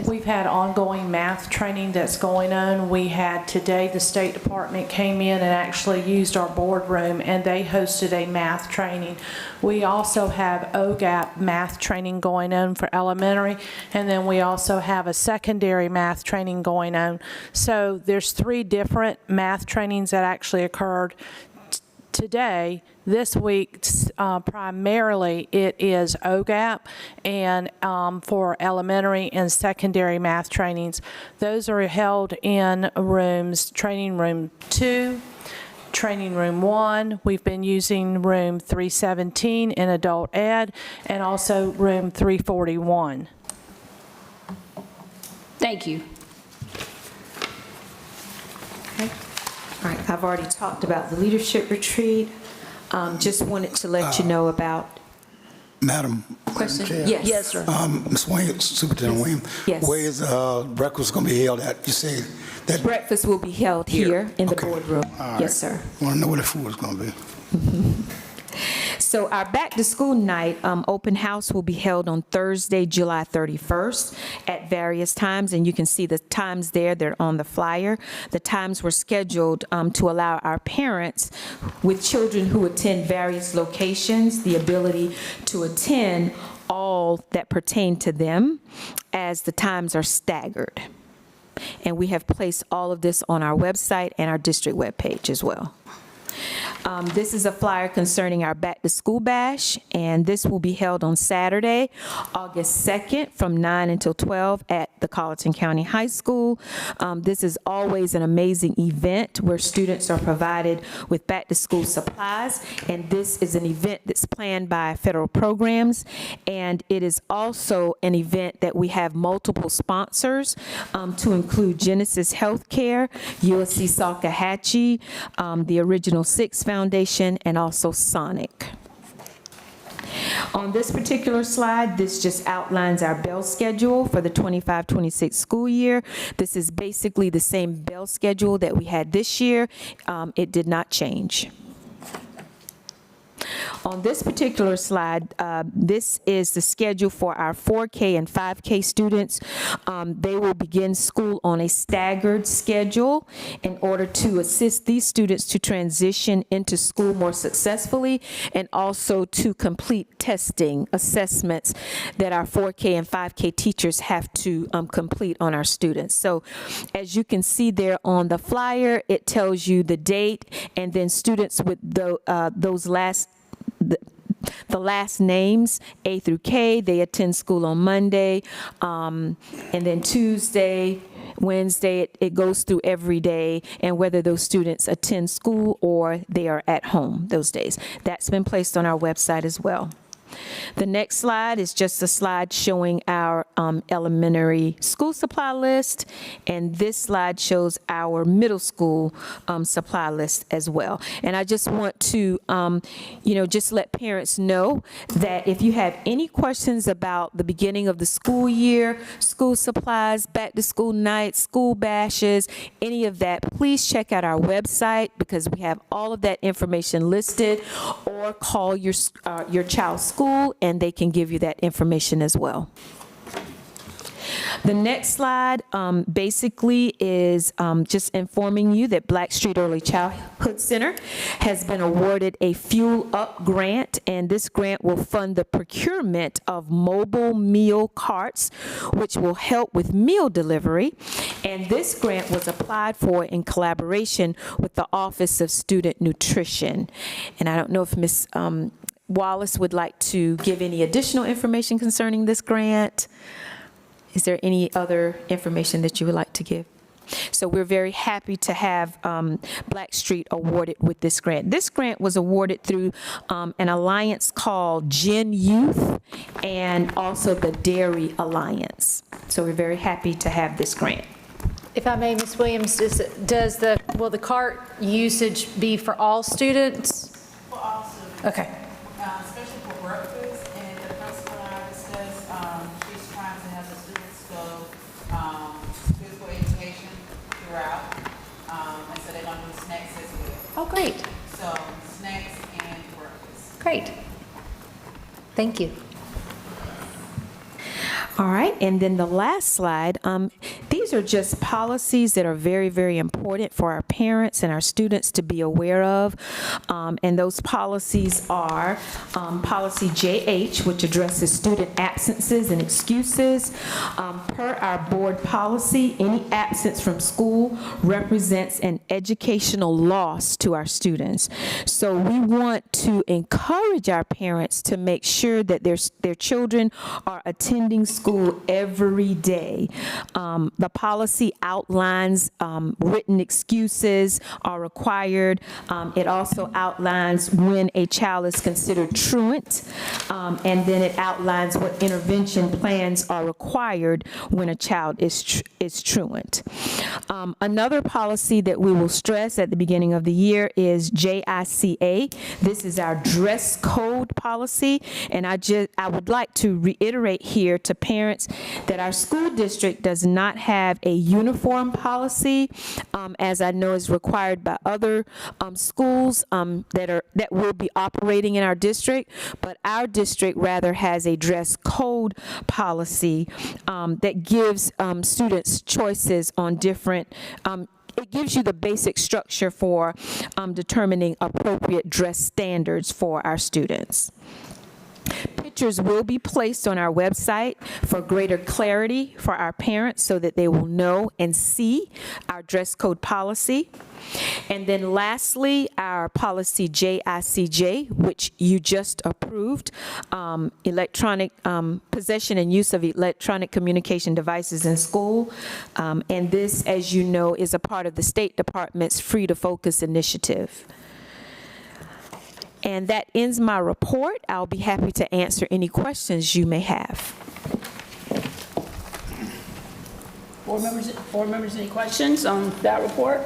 please. We've had ongoing math training that's going on. We had today, the State Department came in and actually used our boardroom, and they hosted a math training. We also have OGAP math training going on for elementary, and then we also have a secondary math training going on. So there's 3 different math trainings that actually occurred today. This week, primarily, it is OGAP and for elementary and secondary math trainings. Those are held in rooms, training room 2, training room 1. We've been using room 317 in adult ed, and also room 341. Thank you. All right, I've already talked about the leadership retreat. Just wanted to let you know about. Madam Question? Chair. Yes. Yes, sir. Ms. Williams, Superintendent Williams. Yes. Where is breakfast going to be held at? You say that. Breakfast will be held here in the Okay. boardroom. All right. Yes, sir. Want to know where the food is going to be. So our back-to-school night open house will be held on Thursday, July 31st at various times, and you can see the times there. They're on the flyer. The times were scheduled to allow our parents with children who attend various locations the ability to attend all that pertain to them, as the times are staggered. And we have placed all of this on our website and our district webpage as well. This is a flyer concerning our back-to-school bash, and this will be held on Saturday, August 2nd, from 9 until 12 at the Colleton County High School. This is always an amazing event where students are provided with back-to-school supplies, and this is an event that's planned by federal programs, and it is also an event that we have multiple sponsors to include Genesis Healthcare, USC Salkehatchie, the Original Six Foundation, and also Sonic. On this particular slide, this just outlines our bell schedule for the 25-26 school year. This is basically the same bell schedule that we had this year. It did not change. On this particular slide, this is the schedule for our 4K and 5K students. They will begin school on a staggered schedule in order to assist these students to transition into school more successfully, and also to complete testing assessments that our 4K and 5K teachers have to complete on our students. So as you can see there on the flyer, it tells you the date, and then students with those the last names, A through K, they attend school on Monday, and then Tuesday, Wednesday, it goes through every day, and whether those students attend school or they are at home those days. That's been placed on our website as well. The next slide is just a slide showing our elementary school supply list, and this slide shows our middle school supply list as well. And I just want to, just let parents know that if you have any questions about the beginning of the school year, school supplies, back to school nights, school bashes, any of that, please check out our website, because we have all of that information listed, or call your child's school and they can give you that information as well. The next slide basically is just informing you that Blackstreet Early Childhood Center has been awarded a Fuel Up grant, and this grant will fund the procurement of mobile meal carts, which will help with meal delivery. And this grant was applied for in collaboration with the Office of Student Nutrition. And I don't know if Ms. Wallace would like to give any additional information concerning this grant. Is there any other information that you would like to give? So we're very happy to have Blackstreet awarded with this grant. This grant was awarded through an alliance called Gen Youth and also the Dairy Alliance. So we're very happy to have this grant. If I may, Ms. Williams, will the cart usage be for all students? For all students. Okay. Especially for breakfast, and the principal says she's trying to have the students go physical education throughout, and so they're going to do snacks as well. Oh, great. So snacks and breakfast. Great. Thank you. All right, and then the last slide, these are just policies that are very, very important for our parents and our students to be aware of. And those policies are policy JH, which addresses student absences and excuses. Per our board policy, any absence from school represents an educational loss to our students. So we want to encourage our parents to make sure that their children are attending school every day. The policy outlines written excuses are required. It also outlines when a child is considered truant, and then it outlines what intervention plans are required when a child is truant. Another policy that we will stress at the beginning of the year is JICA. This is our dress code policy, and I would like to reiterate here to parents that our school district does not have a uniform policy, as I know is required by other schools that will be operating in our district, but our district rather has a dress code policy that gives students choices on different it gives you the basic structure for determining appropriate dress standards for our students. Pictures will be placed on our website for greater clarity for our parents so that they will know and see our dress code policy. And then lastly, our policy JICJ, which you just approved, electronic possession and use of electronic communication devices in school. And this, as you know, is a part of the State Department's Free to Focus initiative. And that ends my report. I'll be happy to answer any questions you may have. Board members, any questions on that report?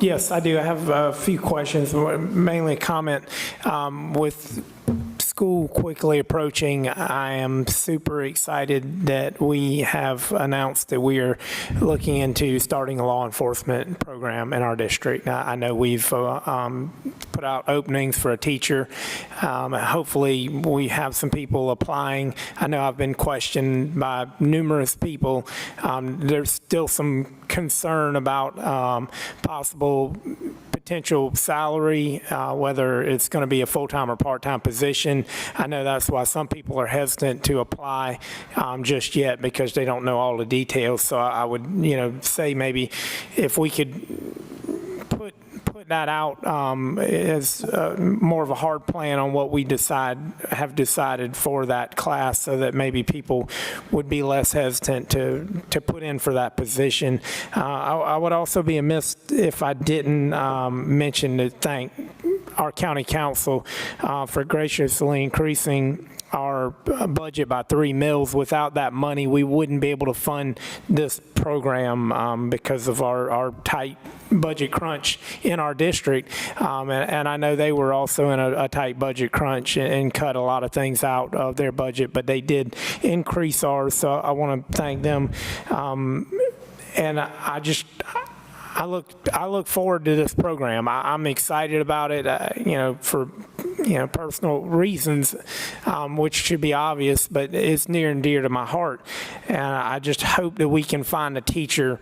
Yes, I do. I have a few questions, mainly a comment. With school quickly approaching, I am super excited that we have announced that we are looking into starting a law enforcement program in our district. Now, I know we've put out openings for a teacher. Hopefully, we have some people applying. I know I've been questioned by numerous people. There's still some concern about possible potential salary, whether it's going to be a full-time or part-time position. I know that's why some people are hesitant to apply just yet because they don't know all the details. So I would, say maybe if we could put that out as more of a hard plan on what we have decided for that class, so that maybe people would be less hesitant to put in for that position. I would also be amiss if I didn't mention to thank our county council for graciously increasing our budget by 3 mills. Without that money, we wouldn't be able to fund this program because of our tight budget crunch in our district. And I know they were also in a tight budget crunch and cut a lot of things out of their budget, but they did increase ours. So I want to thank them. And I look forward to this program. I'm excited about it, for personal reasons, which should be obvious, but it's near and dear to my heart. And I just hope that we can find a teacher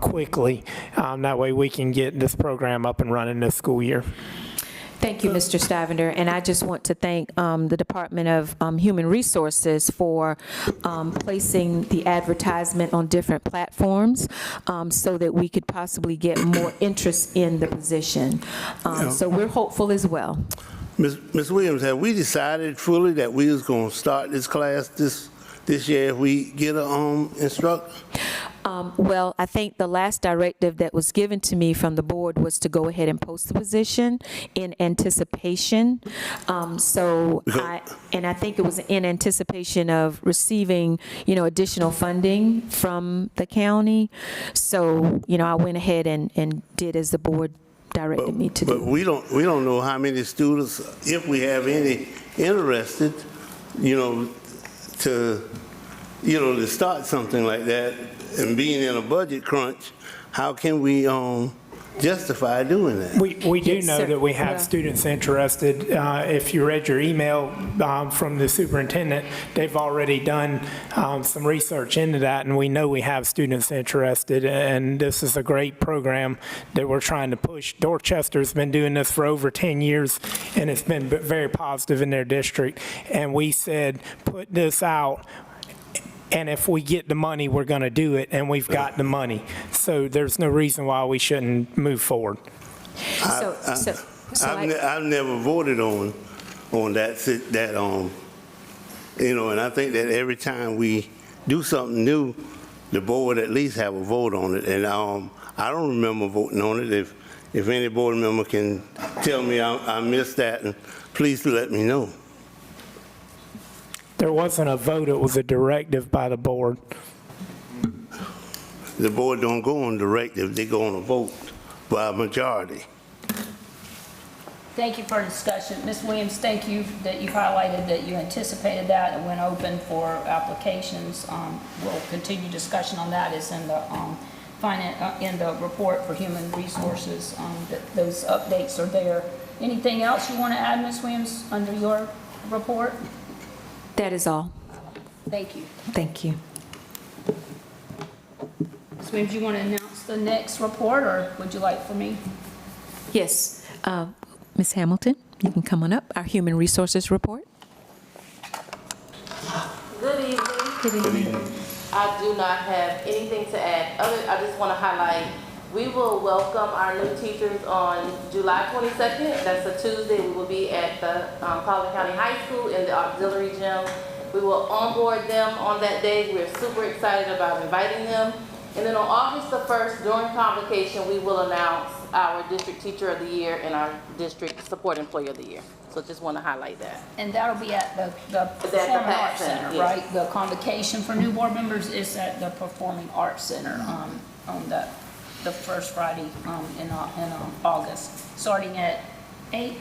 quickly. That way we can get this program up and running this school year. Thank you, Mr. Stavender. And I just want to thank the Department of Human Resources for placing the advertisement on different platforms so that we could possibly get more interest in the position. So we're hopeful as well. Ms. Williams, have we decided fully that we was going to start this class this year if we get an instructor? Well, I think the last directive that was given to me from the board was to go ahead and post the position in anticipation. I think it was in anticipation of receiving, additional funding from the county. So, I went ahead and did as the board directed me to do. But we don't know how many students, if we have any interested, to start something like that. And being in a budget crunch, how can we justify doing that. We do Yes, know sir. that we have Yeah. students interested. If you read your email from the superintendent, they've already done some research into that, and we know we have students interested, and this is a great program that we're trying to push. Dorchester's been doing this for over 10 years, and it's been very positive in their district. And we said, put this out, and if we get the money, we're going to do it, and we've got the money. So there's no reason why we shouldn't move forward. I've never voted on that, you know, and I think that every time we do something new, the board at least have a vote on it. And I don't remember voting on it. If any board member can tell me I missed that, and please let me know. There wasn't a vote, it was a directive by the board. The board don't go on directive, they go on a vote by a majority. Thank you for the discussion. Ms. Williams, thank you that you highlighted that you anticipated that and went open for applications. We'll continue discussion on that. It's in the in the report for human resources. That those updates are there. Anything else you want to add, Ms. Williams, under your report? That is all. Thank you. Thank you. Ms. Williams, you want to announce the next report, or would you like for me? Yes. Ms. Hamilton, you can come on up. Our human resources report. Good evening. Good evening. I do not have anything to add. I just want to highlight, we will welcome our new teachers on July 22nd. That's a Tuesday. We will be at the Collin County High School in the auxiliary gym. We will onboard them on that day. We're super excited about inviting them. And then on August the 1st, during convocation, we will announce our District Teacher of the Year and our District Support Employee of the Year. So just want to highlight that. And that'll be at the Performing Arts Center, yes. right? The convocation for new board members is at the Performing Arts Center on the first Friday in August, starting at 8?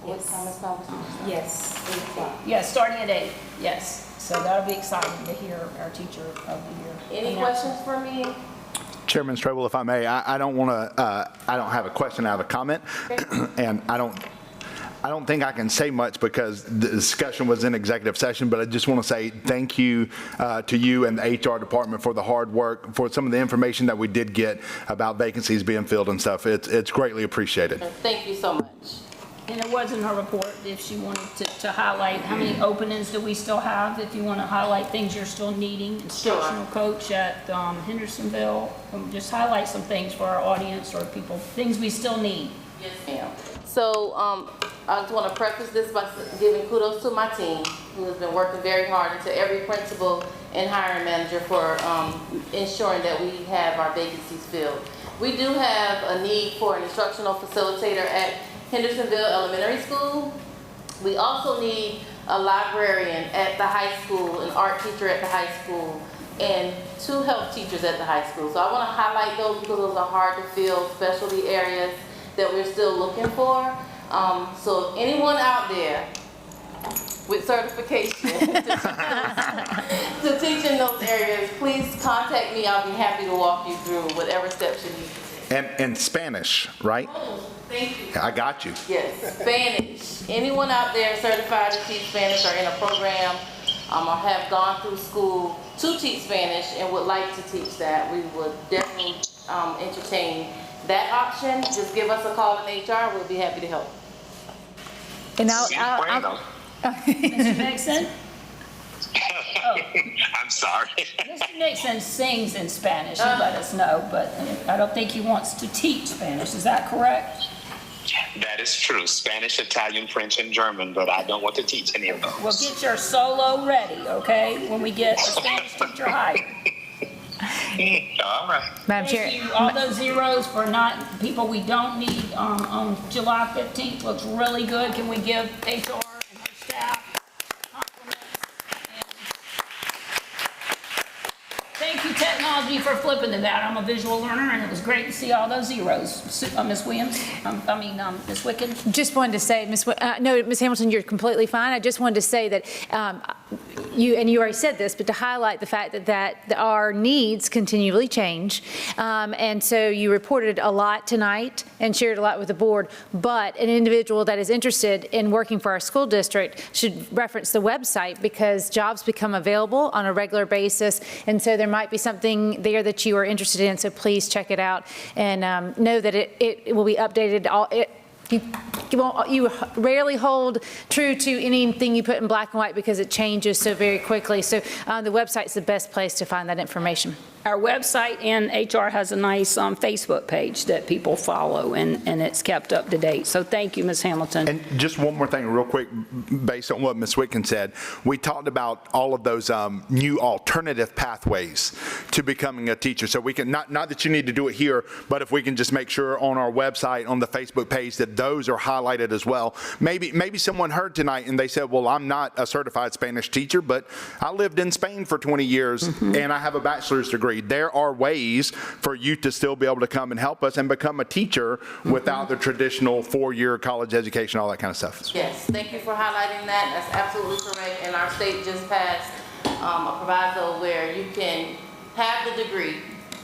What time is convocation? Yes. 8 o'clock. Yeah, starting at 8, yes. So that'll be exciting to hear our Teacher of the Year. Any questions for me? Chairman Strobel, if I may, I don't want to, I don't have a question, I have a comment. And I don't think I can say much because the discussion was in executive session, but I just want to say thank you to you and the HR department for the hard work, for some of the information that we did get about vacancies being filled and stuff. It's greatly appreciated. Thank you so much. And it was in her report, if she wanted to highlight, how many openings do we still have? If you want to highlight things you're still needing, instructional coach at Hendersonville, just highlight some things for our audience or people, things we still need. Yes, ma'am. So I just want to preface this by giving kudos to my team, who has been working very hard, and to every principal and hiring manager for ensuring that we have our vacancies filled. We do have a need for an instructional facilitator at Hendersonville Elementary School. We also need a librarian at the high school, an art teacher at the high school, and 2 health teachers at the high school. So I want to highlight those because those are hard to fill specialty areas that we're still looking for. So if anyone out there with certification to teach in those areas, please contact me. I'll be happy to walk you through whatever steps you need to take. And Spanish, right? Oh, thank you. I got you. Yes, Spanish. Anyone out there certified to teach Spanish or in a program or have gone through school to teach Spanish and would like to teach that, we would definitely entertain that option. Just give us a call in HR. We'll be happy to help. And Mr. Nixon? I'm sorry. Mr. Nixon sings in Spanish, he let us know, but I don't think he wants to teach Spanish. Is that correct? That is true. Spanish, Italian, French, and German, but I don't want to teach any of those. Well, get your solo ready, okay, when we get a Spanish teacher hired. All right. Madam Chair. Thank you. All those zeros for not people we don't need on July 15th looks really good. Can we give HR and her staff compliments? Thank you, technology, for flipping to that. I'm a visual learner, and it was great to see all those zeros. Ms. Williams, Ms. Wicken. Just wanted to say, Ms. Hamilton, you're completely fine. I just wanted to say that you already said this, but to highlight the fact that our needs continually change. And so you reported a lot tonight and shared a lot with the board, but an individual that is interested in working for our school district should reference the website because jobs become available on a regular basis. And so there might be something there that you are interested in, so please check it out and know that it will be updated. You rarely hold true to anything you put in black and white because it changes so very quickly. So the website's the best place to find that information. Our website and HR has a nice Facebook page that people follow, and it's kept up to date. So thank you, Ms. Hamilton. And just one more thing real quick, based on what Ms. Whitkin said. We talked about all of those new alternative pathways to becoming a teacher. So we can, not that you need to do it here, but if we can just make sure on our website, on the Facebook page, that those are highlighted as well. Maybe someone heard tonight and they said, well, I'm not a certified Spanish teacher, but I lived in Spain for 20 years and I have a bachelor's degree. There are ways for you to still be able to come and help us and become a teacher without the traditional 4-year college education, all that kind of stuff. Yes, thank you for highlighting that. That's absolutely correct. And our state just passed a proviso where you can have the degree.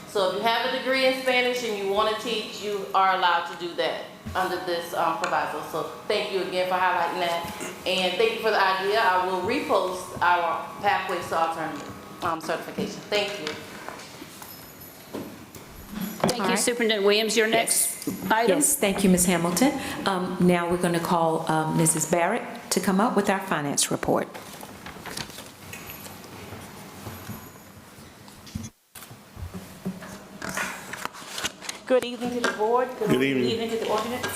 So if you have a degree in Spanish and you want to teach, you are allowed to do that under this proviso. So thank you again for highlighting that. And thank you for the idea. I will repost our Pathways to Alternative certification. Thank you. Thank you, Superintendent Williams. Your next item? Yes, thank you, Ms. Hamilton. Now we're going to call Mrs. Barrett to come up with our finance report. Good evening to the board. Good evening. Good evening to the ordinance.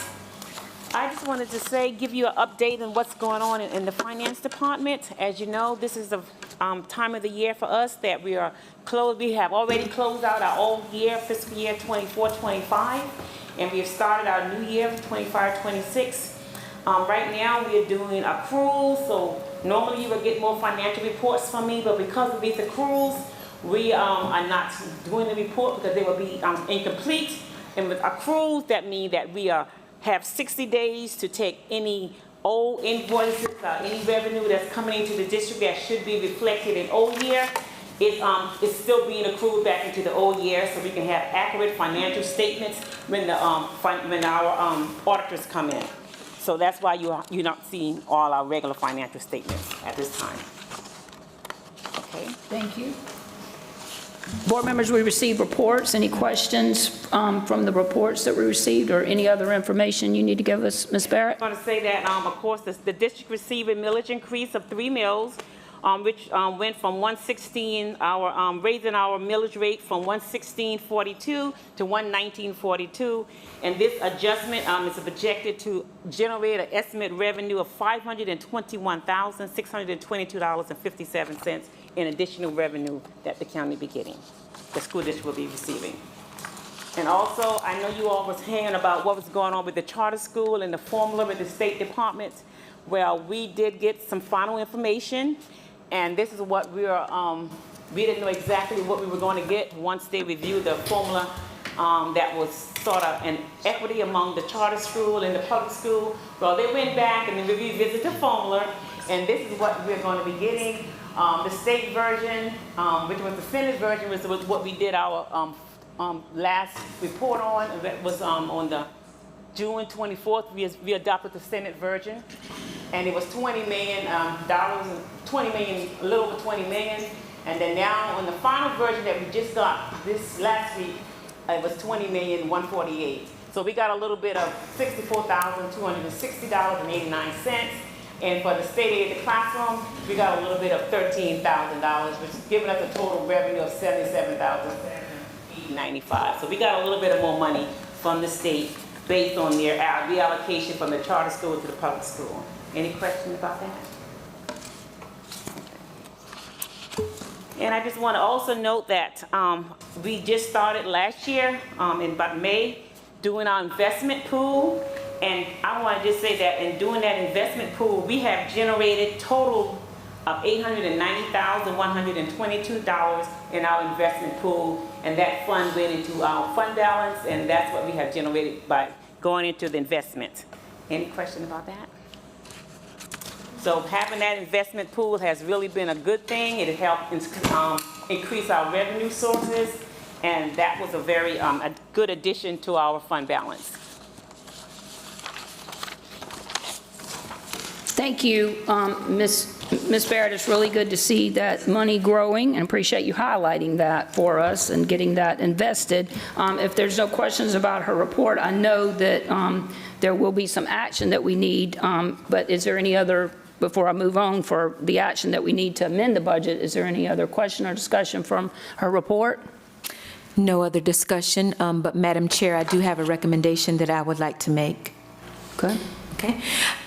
I just wanted to say, give you an update on what's going on in the finance department. As you know, this is the time of the year for us that we are closed. We have already closed out our old year, fiscal year 24-25, and we have started our new year, 25-26. Right now, we are doing accruals, so normally you would get more financial reports from me, but because of these accruals, we are not doing the report because they will be incomplete. And with accruals, that means that we have 60 days to take any old invoices, any revenue that's coming into the district that should be reflected in old year. It's still being accrued back into the old year so we can have accurate financial statements when our auditors come in. So that's why you're not seeing all our regular financial statements at this time. Okay. Thank you. Board members, we received reports. Any questions from the reports that we received or any other information you need to give us, Ms. Barrett? I want to say that, of course, the district received a millage increase of 3 mills, which went from 116, raising our millage rate from 116.42 to 119.42. And this adjustment is projected to generate an estimated revenue of $521,622.57 in additional revenue that the county be getting, the school district will be receiving. And also, I know you all was hearing about what was going on with the charter school and the formula with the State Department. Well, we did get some final information, and this is what we didn't know exactly what we were going to get once they reviewed the formula that was sort of an equity among the charter school and the public school. Well, they went back and they revisited the formula, and this is what we're going to be getting. The state version, which was the Senate version, was what we did our last report on. That was on the June 24th. We adopted the Senate version, and it was $20 million, a little over $20 million. And then now on the final version that we just got this last week, it was $20,148,000. So we got a little bit of $64,260.89. And for the state aid to classroom, we got a little bit of $13,000, which is giving us a total revenue of $77,895. So we got a little bit of more money from the state based on their reallocation from the charter school to the public school. Any questions about that? And I just want to also note that we just started last year in about May doing our investment pool. And I want to just say that in doing that investment pool, we have generated total of $890,122 in our investment pool. And that fund went into our fund balance, and that's what we have generated by going into the investment. Any question about that? So having that investment pool has really been a good thing. It helped increase our revenue sources, and that was a very a good addition to our fund balance. Thank you, Ms. Barrett. It's really good to see that money growing, and appreciate you highlighting that for us and getting that invested. If there's no questions about her report, I know that there will be some action that we need, but is there any other, before I move on for the action that we need to amend the budget, is there any other question or discussion from her report? No other discussion, but Madam Chair, I do have a recommendation that I would like to make. Okay. Okay.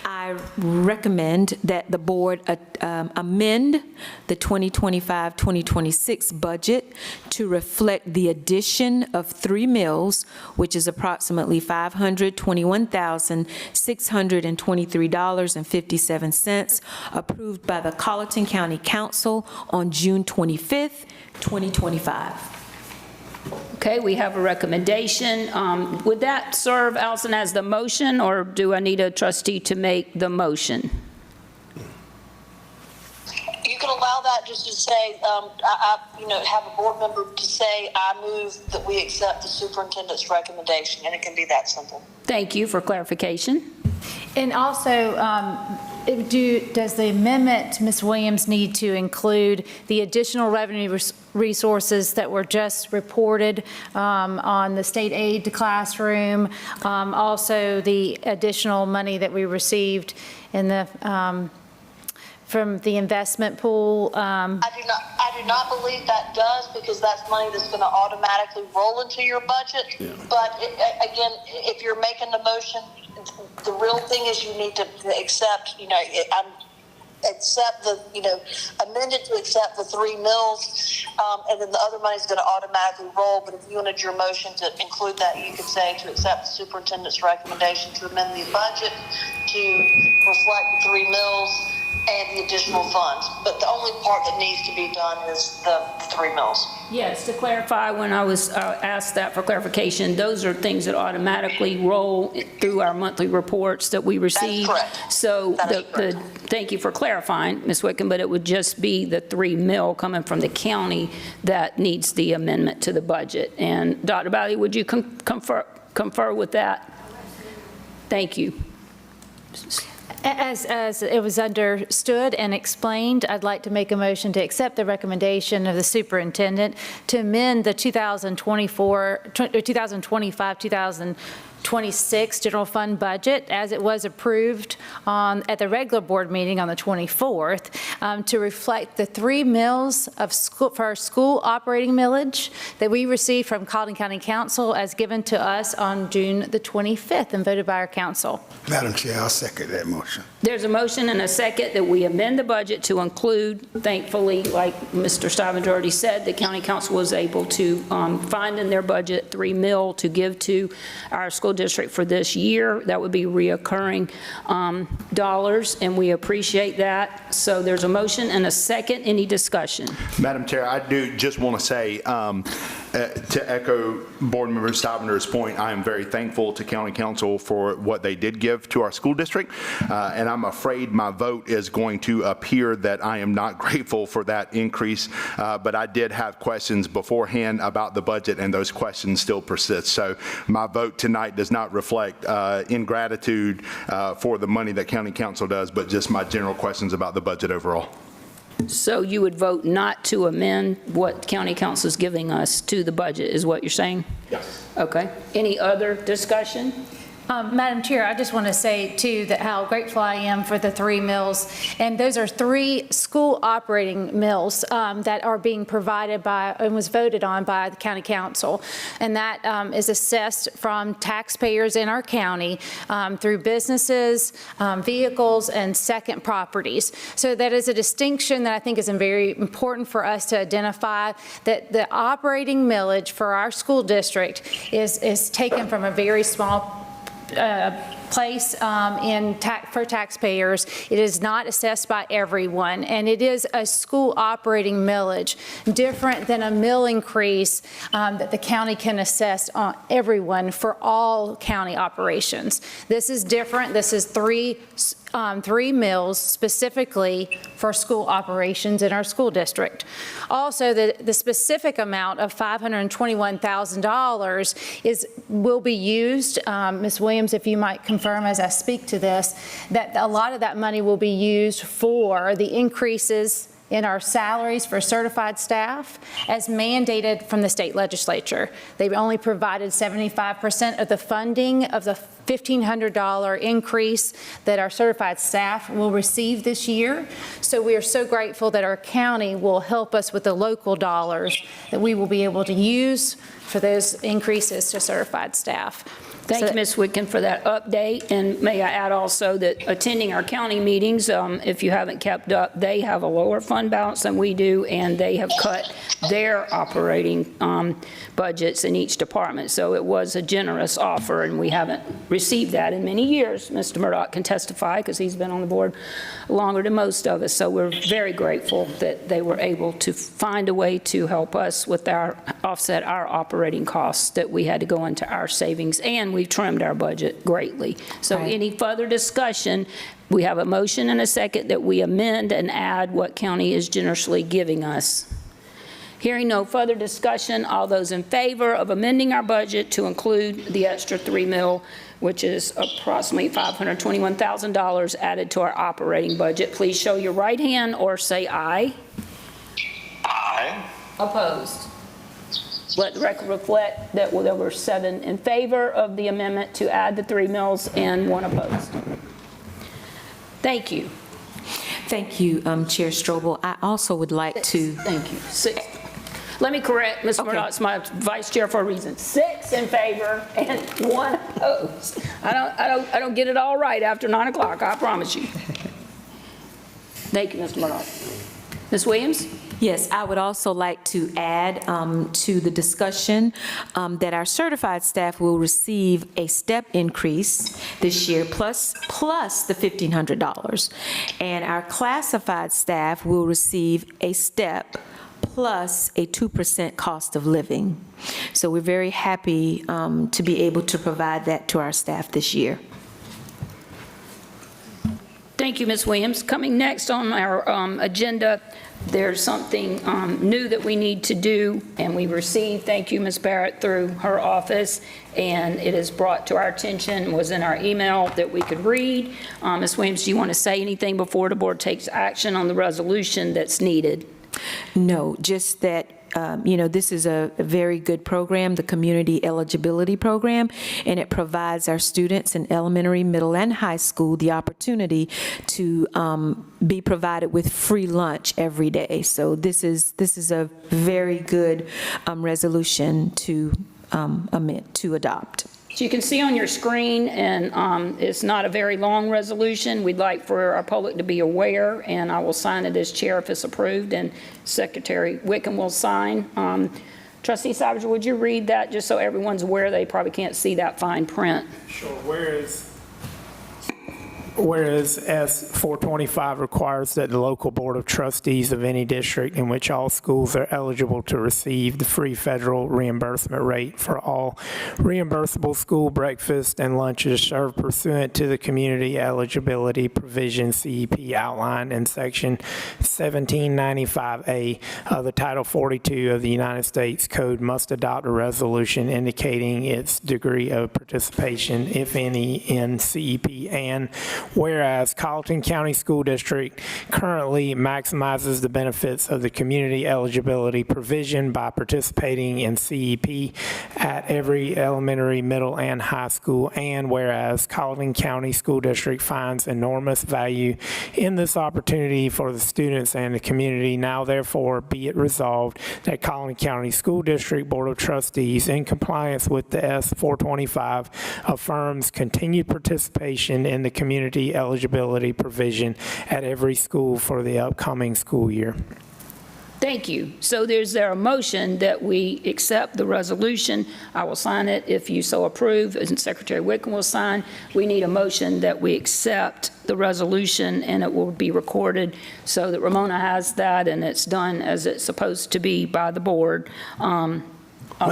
I recommend that the board amend the 2025-2026 budget to reflect the addition of 3 mills, which is approximately $521,623.57, approved by the Colleton County Council on June 25th, 2025. Okay, we have a recommendation. Would that serve, Allison, as the motion, or do I need a trustee to make the motion? You can allow that just to say, have a board member to say, I move that we accept the superintendent's recommendation, and it can be that simple. Thank you for clarification. And also, does the amendment, Ms. Williams, need to include the additional revenue resources that were just reported on the state aid to classroom, also the additional money that we received in the from the investment pool? I do not believe that does, because that's money that's going to automatically roll into your budget. Yeah. But again, if you're making the motion, the real thing is you need to accept, accept the, amended to accept the 3 mills, and then the other money is going to automatically roll. But if you wanted your motion to include that, you could say to accept the superintendent's recommendation to amend the budget to reflect the 3 mills and the additional funds. But the only part that needs to be done is the 3 mills. Yes, to clarify, when I was asked that for clarification, those are things that automatically roll through our monthly reports that we receive. That is correct. So thank you for clarifying, Ms. Wickham, but it would just be the 3 mil coming from the county that needs the amendment to the budget. And Dr. Bally, would you confer with that? Thank you. As it was understood and explained, I'd like to make a motion to accept the recommendation of the superintendent to amend the 2025-2026 general fund budget as it was approved at the regular board meeting on the 24th to reflect the 3 mills for our school operating millage that we received from Colleton County Council as given to us on June the 25th and voted by our council. Madam Chair, I'll second that motion. There's a motion and a second that we amend the budget to include, thankfully, like Mr. Stuyvesant already said, the county council was able to find in their budget 3 mil to give to our school district for this year. That would be reoccurring dollars, and we appreciate that. So there's a motion and a second. Any discussion? Madam Chair, I do just want to say, to echo Board Member Stivender's point, I am very thankful to County Council for what they did give to our school district, and I'm afraid my vote is going to appear that I am not grateful for that increase, but I did have questions beforehand about the budget, and those questions still persist. So my vote tonight does not reflect ingratitude for the money that County Council does, but just my general questions about the budget overall. So you would vote not to amend what county council is giving us to the budget, is what you're saying? Yes. Okay. Any other discussion? Madam Chair, I just want to say, too, that how grateful I am for the 3 mills. And those are 3 school operating mills that are being provided by and was voted on by the county council. And that is assessed from taxpayers in our county through businesses, vehicles, and second properties. So that is a distinction that I think is very important for us to identify, that the operating millage for our school district is taken from a very small place for taxpayers. It is not assessed by everyone, and it is a school operating millage, different than a mill increase that the county can assess on everyone for all county operations. This is different. This is three mills specifically for school operations in our school district. Also, the specific amount of $521,000 will be used, Ms. Williams, if you might confirm as I speak to this, that a lot of that money will be used for the increases in our salaries for certified staff as mandated from the state legislature. They've only provided 75% of the funding of the $1,500 increase that our certified staff will receive this year. So we are so grateful that our county will help us with the local dollars that we will be able to use for those increases to certified staff. Thank you, Ms. Witkin, for that update. And may I add also that attending our county meetings, if you haven't kept up, they have a lower fund balance than we do, and they have cut their operating budgets in each department. So it was a generous offer, and we haven't received that in many years. Mr. Murdoch can testify because he's been on the board longer than most of us. So we're very grateful that they were able to find a way to help us with offset our operating costs that we had to go into our savings, and we've trimmed our budget greatly. So any further discussion? We have a motion and a second that we amend and add what county is generously giving us. Hearing no further discussion, all those in favor of amending our budget to include the extra $3 million, which is approximately $521,000 added to our operating budget, please show your right hand or say aye. Aye. Opposed? Let the record reflect that there were 7 in favor of the amendment to add the $3 million and 1 opposed. Thank you. Thank you, Chair Strobel. I also would like to... Thank you. 6. Let me correct, Mr. Murdoch, it's my vice chair for a reason. 6 in favor and 1 opposed. I don't get it all right after 9 o'clock, I promise you. Thank you, Mr. Murdoch. Ms. Williams? Yes, I would also like to add to the discussion that our certified staff will receive a step increase this year plus the $1,500. And our classified staff will receive a step plus a 2% cost of living. So we're very happy to be able to provide that to our staff this year. Thank you, Ms. Williams. Coming next on our agenda, there's something new that we need to do, and we received, thank you, Ms. Barrett, through her office, and it is brought to our attention, was in our email that we could read. Ms. Williams, do you want to say anything before the board takes action on the resolution that's needed? No, just that this is a very good program, the Community Eligibility Program, and it provides our students in elementary, middle, and high school the opportunity to be provided with free lunch every day. So this is a very good resolution to adopt. So you can see on your screen, and it's not a very long resolution. We'd like for our public to be aware, and I will sign it as chair if it's approved, and Secretary Wickham will sign. Trustee Savage, would you read that just so everyone's aware? They probably can't see that fine print. Sure. Whereas S425 requires that the local board of trustees of any district in which all schools are eligible to receive the free federal reimbursement rate for all reimbursable school breakfast and lunches served pursuant to the community eligibility provision CEP outlined in section 1795A of the Title 42 of the United States Code must adopt a resolution indicating its degree of participation, if any, in CEP. And whereas Colleton County School District currently maximizes the benefits of the community eligibility provision by participating in CEP at every elementary, middle, and high school, and whereas Colleton County School District finds enormous value in this opportunity for the students and the community, now therefore be it resolved that Colleton County School District Board of Trustees, in compliance with the S425, affirms continued participation in the community eligibility provision at every school for the upcoming school year. Thank you. So is there a motion that we accept the resolution? I will sign it if you so approve, and Secretary Wickham will sign. We need a motion that we accept the resolution, and it will be recorded so that Ramona has that, and it's done as it's supposed to be by the board. I'll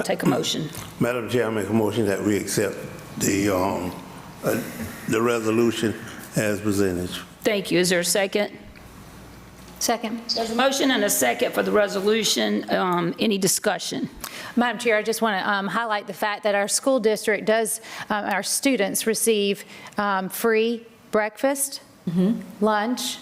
take a motion. Madam Chair, I make a motion that we accept the resolution as presented. Thank you. Is there a second? Second. There's a motion and a second for the resolution. Any discussion? Madam Chair, I just want to highlight the fact that our school district does, our students receive free breakfast, lunch,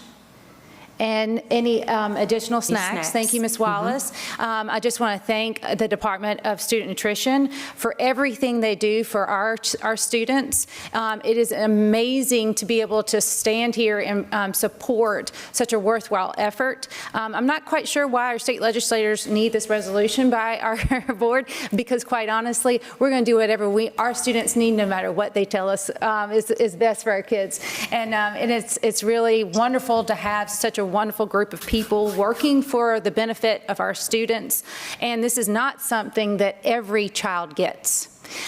and any additional snacks. Thank you, Ms. Wallace. I just want to thank the Department of Student Nutrition for everything they do for our students. It is amazing to be able to stand here and support such a worthwhile effort. I'm not quite sure why our state legislators need this resolution by our board, because quite honestly, we're going to do whatever our students need, no matter what they tell us is best for our kids. And it's really wonderful to have such a wonderful group of people working for the benefit of our students. And this is not something that every child gets.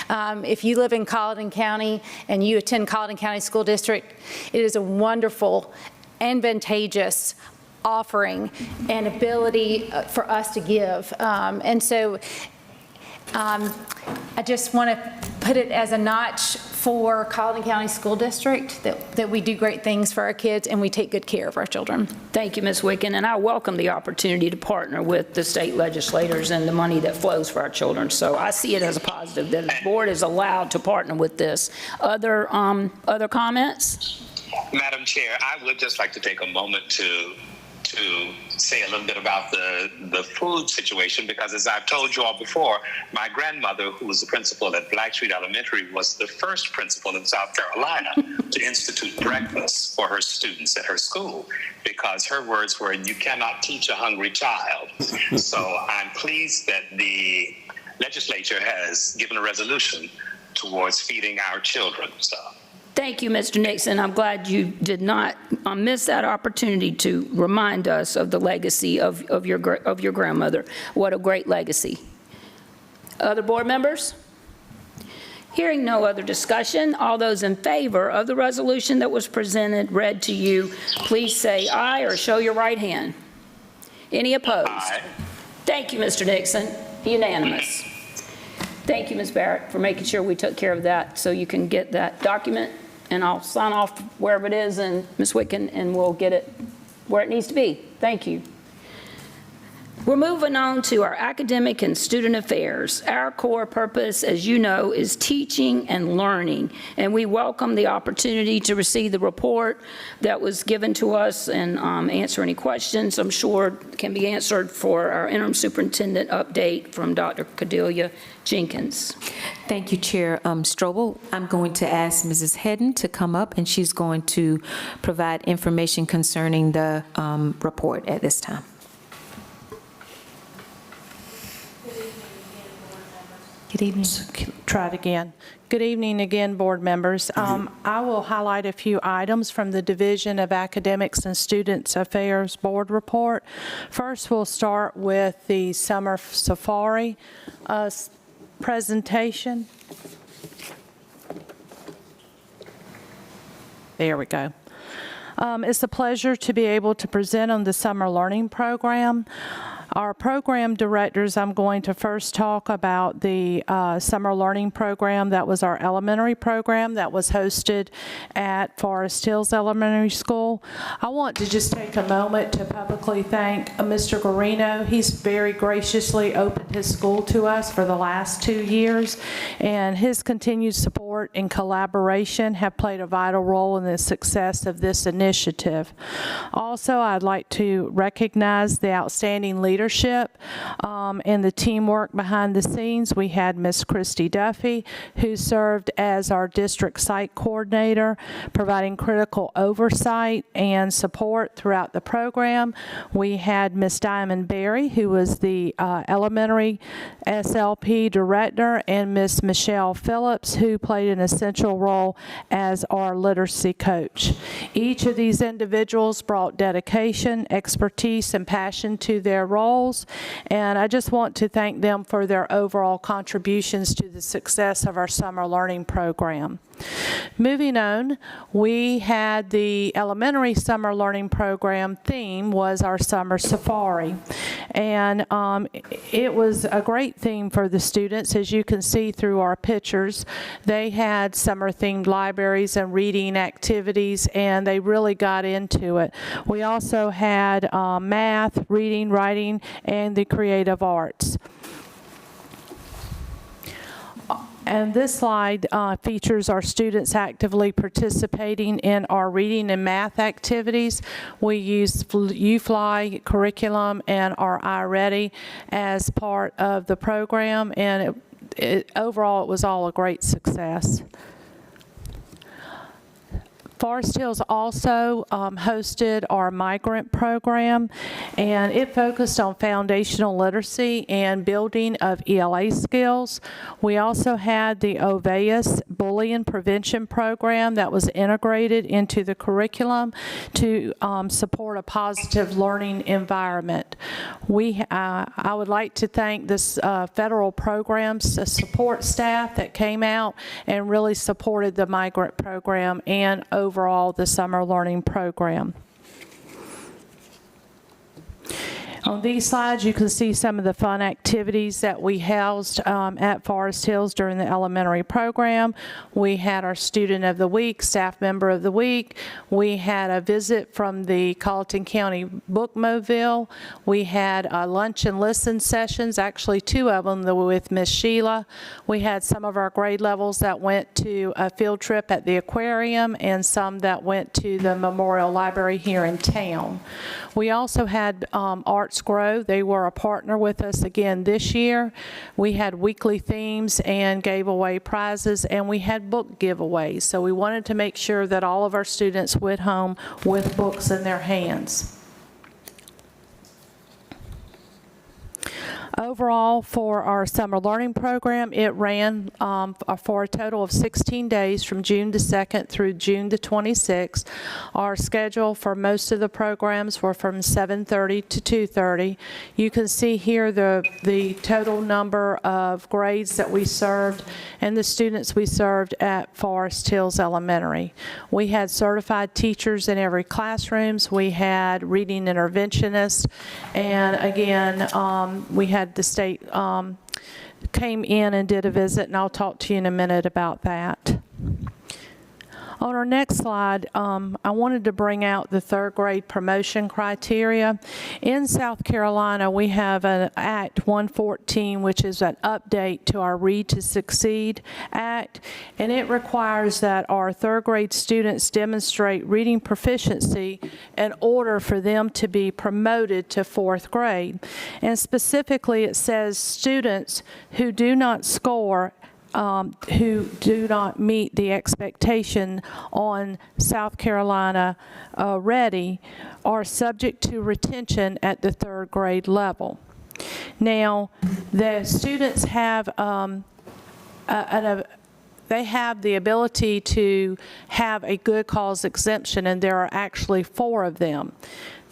If you live in Colleton County and you attend Colleton County School District, it is a wonderful, advantageous offering and ability for us to give. And so I just want to put it as a notch for Colleton County School District that we do great things for our kids and we take good care of our children. Thank you, Ms. Wicken, and I welcome the opportunity to partner with the state legislators and the money that flows for our children. So I see it as a positive that the board is allowed to partner with this. Other comments? Madam Chair, I would just like to take a moment to say a little bit about the food situation, because as I've told you all before, my grandmother, who was the principal at Blackstreet Elementary, was the first principal in South Carolina to institute breakfast for her students at her school, because her words were, "You cannot teach a hungry child." So I'm pleased that the legislature has given a resolution towards feeding our children. So. Thank you, Mr. Nixon. I'm glad you did not miss that opportunity to remind us of the legacy of your grandmother. What a great legacy. Other board members? Hearing no other discussion, all those in favor of the resolution that was presented, read to you, please say aye or show your right hand. Any opposed? Aye. Thank you, Mr. Nixon. Unanimous. Thank you, Ms. Barrett, for making sure we took care of that so you can get that document. And I'll sign off wherever it is, and Ms. Wicken, and we'll get it where it needs to be. Thank you. We're moving on to our academic and student affairs. Our core purpose, as you know, is teaching and learning, and we welcome the opportunity to receive the report that was given to us and answer any questions I'm sure can be answered for our interim superintendent update from Dr. Cordelia Jenkins. Thank you, Chair Strobel. I'm going to ask Mrs. Hedden to come up, and she's going to provide information concerning the report at this time. Good evening. Try it again. Good evening again, board members. I will highlight a few items from the Division of Academics and Students Affairs Board Report. First, we'll start with the Summer Safari presentation. There we go. It's a pleasure to be able to present on the Summer Learning Program. Our program directors, I'm going to first talk about the Summer Learning Program. That was our elementary program that was hosted at Forest Hills Elementary School. I want to just take a moment to publicly thank Mr. Guarino. He's very graciously opened his school to us for the last 2 years, and his continued support and collaboration have played a vital role in the success of this initiative. Also, I'd like to recognize the outstanding leadership and the teamwork behind the scenes. We had Miss Christy Duffy, who served as our district site coordinator, providing critical oversight and support throughout the program. We had Miss Diamond Berry, who was the elementary SLP director, and Miss Michelle Phillips, who played an essential role as our literacy coach. Each of these individuals brought dedication, expertise, and passion to their role, roles, and I just want to thank them for their overall contributions to the success of our summer learning program. Moving on, we had the elementary summer learning program theme was our summer safari, and it was a great theme for the students. As you can see through our pictures, they had summer themed libraries and reading activities, and they really got into it. We also had math, reading, writing, and the creative arts. And this slide features our students actively participating in our reading and math activities. We use UFly curriculum and our iReady as part of the program, and overall it was all a great success. Forest Hills also hosted our migrant program, and it focused on foundational literacy and building of ELA skills. We also had the OVEUS bullying prevention program that was integrated into the curriculum to support a positive learning environment. I would like to thank this federal programs support staff that came out and really supported the migrant program and overall the summer learning program. On these slides, you can see some of the fun activities that we housed at Forest Hills during the elementary program. We had our Student of the Week, Staff Member of the Week. We had a visit from the Colleton County Bookmobile. We had lunch and listen sessions, actually 2 of them with Miss Sheila. We had some of our grade levels that went to a field trip at the aquarium and some that went to the Memorial Library here in town. We also had Arts Grow. They were a partner with us again this year. We had weekly themes and gave away prizes, and we had book giveaways. So we wanted to make sure that all of our students went home with books in their hands. Overall, for our summer learning program, it ran for a total of 16 days from June the 2nd through June the 26th. Our schedule for most of the programs were from 7:30 to 2:30. You can see here the total number of grades that we served and the students we served at Forest Hills Elementary. We had certified teachers in every classrooms. We had reading interventionists, and again, we had the state came in and did a visit, and I'll talk to you in a minute about that. On our next slide, I wanted to bring out the 3rd grade promotion criteria. In South Carolina, we have an Act 114, which is an update to our Read to Succeed Act, and it requires that our 3rd grade students demonstrate reading proficiency in order for them to be promoted to 4th grade. And specifically, it says students who do not score who do not meet the expectation on South Carolina Ready are subject to retention at the 3rd grade level. Now, the students have they have the ability to have a good cause exemption, and there are actually 4 of them.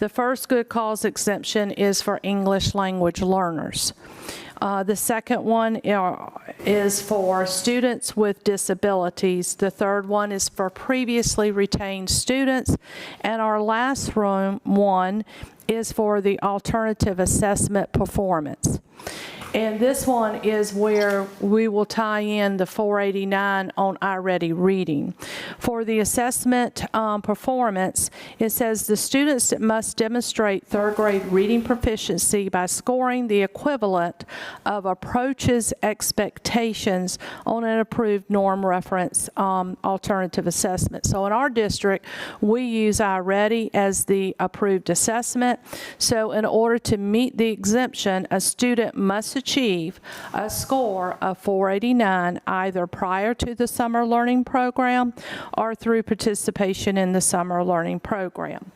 The first good cause exemption is for English language learners. The second one is for students with disabilities. The third one is for previously retained students. And our last one is for the alternative assessment performance. And this one is where we will tie in the 489 on iReady reading. For the assessment performance, it says the students must demonstrate 3rd grade reading proficiency by scoring the equivalent of approaches expectations on an approved norm reference alternative assessment. So in our district, we use iReady as the approved assessment. So in order to meet the exemption, a student must achieve a score of 489 either prior to the summer learning program or through participation in the summer learning program.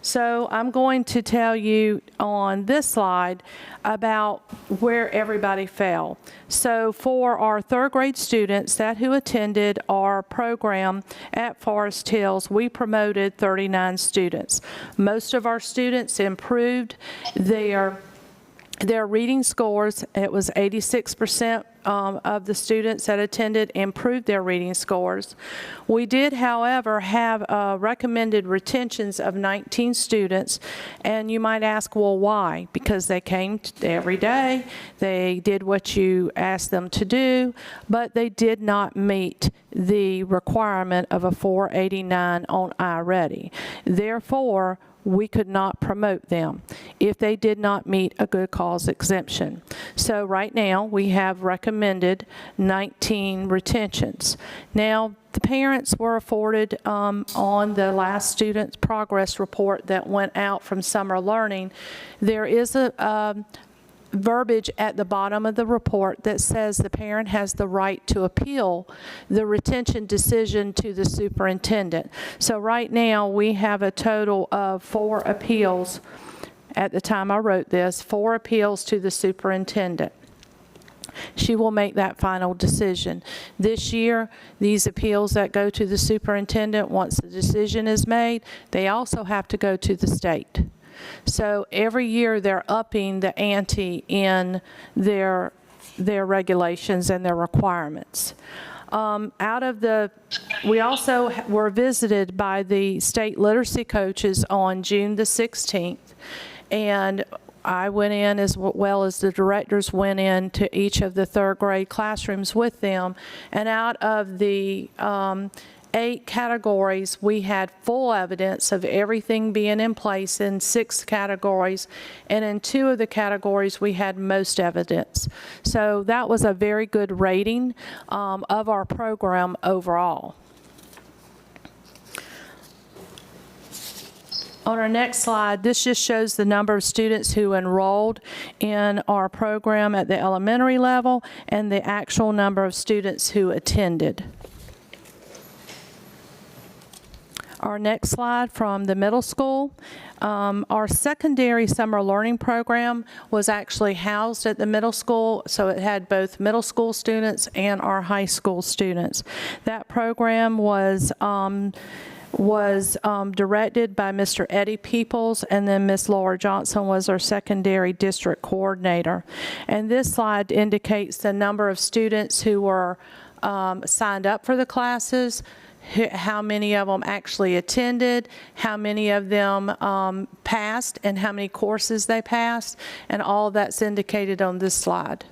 So I'm going to tell you on this slide about where everybody fell. So for our 3rd grade students who attended our program at Forest Hills, we promoted 39 students. Most of our students improved their Their reading scores, it was 86% of the students that attended improved their reading scores. We did, however, have recommended retentions of 19 students, and you might ask, well, why? Because they came every day, they did what you asked them to do, but they did not meet the requirement of a 489 on iReady. Therefore, we could not promote them if they did not meet a good cause exemption. So right now, we have recommended 19 retentions. Now, the parents were afforded on the last student progress report that went out from summer learning, there is a verbiage at the bottom of the report that says the parent has the right to appeal the retention decision to the superintendent. So right now, we have a total of 4 appeals. At the time I wrote this, 4 appeals to the superintendent. She will make that final decision. This year, these appeals that go to the superintendent, once the decision is made, they also have to go to the state. So every year they're upping the ante in their regulations and their requirements. We also were visited by the state literacy coaches on June the 16th, and I went in as well as the directors went in to each of the 3rd grade classrooms with them, and out of the 8 categories, we had full evidence of everything being in place in 6 categories, and in 2 of the categories, we had most evidence. So that was a very good rating of our program overall. On our next slide, this just shows the number of students who enrolled in our program at the elementary level and the actual number of students who attended. Our next slide from the middle school. Our secondary summer learning program was actually housed at the middle school, so it had both middle school students and our high school students. That program was directed by Mr. Eddie Peoples, and then Ms. Laura Johnson was our secondary district coordinator. And this slide indicates the number of students who were signed up for the classes, how many of them actually attended, how many of them passed, and how many courses they passed, and all of that's indicated on this slide.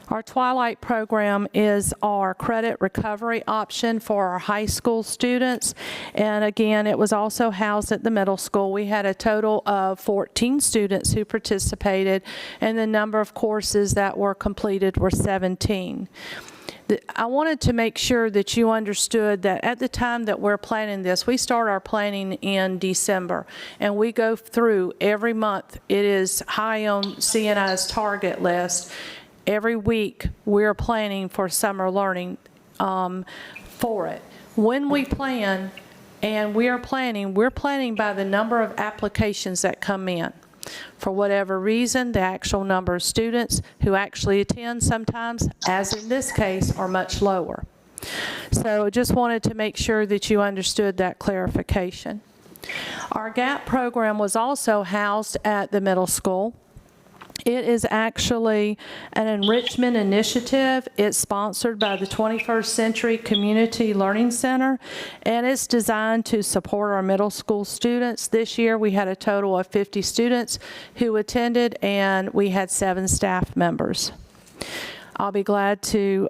Our Twilight program is our credit recovery option for our high school students, and again, it was also housed at the middle school. We had a total of 14 students who participated, and the number of courses that were completed were 17. I wanted to make sure that you understood that at the time that we're planning this, we start our planning in December, and we go through every month. It is high on CNI's target list. Every week, we're planning for summer learning for it. When we plan, and we're planning by the number of applications that come in. For whatever reason, the actual number of students who actually attend sometimes, as in this case, are much lower. So I just wanted to make sure that you understood that clarification. Our GAP program was also housed at the middle school. It is actually an enrichment initiative. It's sponsored by the 21st Century Community Learning Center, and it's designed to support our middle school students. This year we had a total of 50 students who attended, and we had 7 staff members. I'll be glad to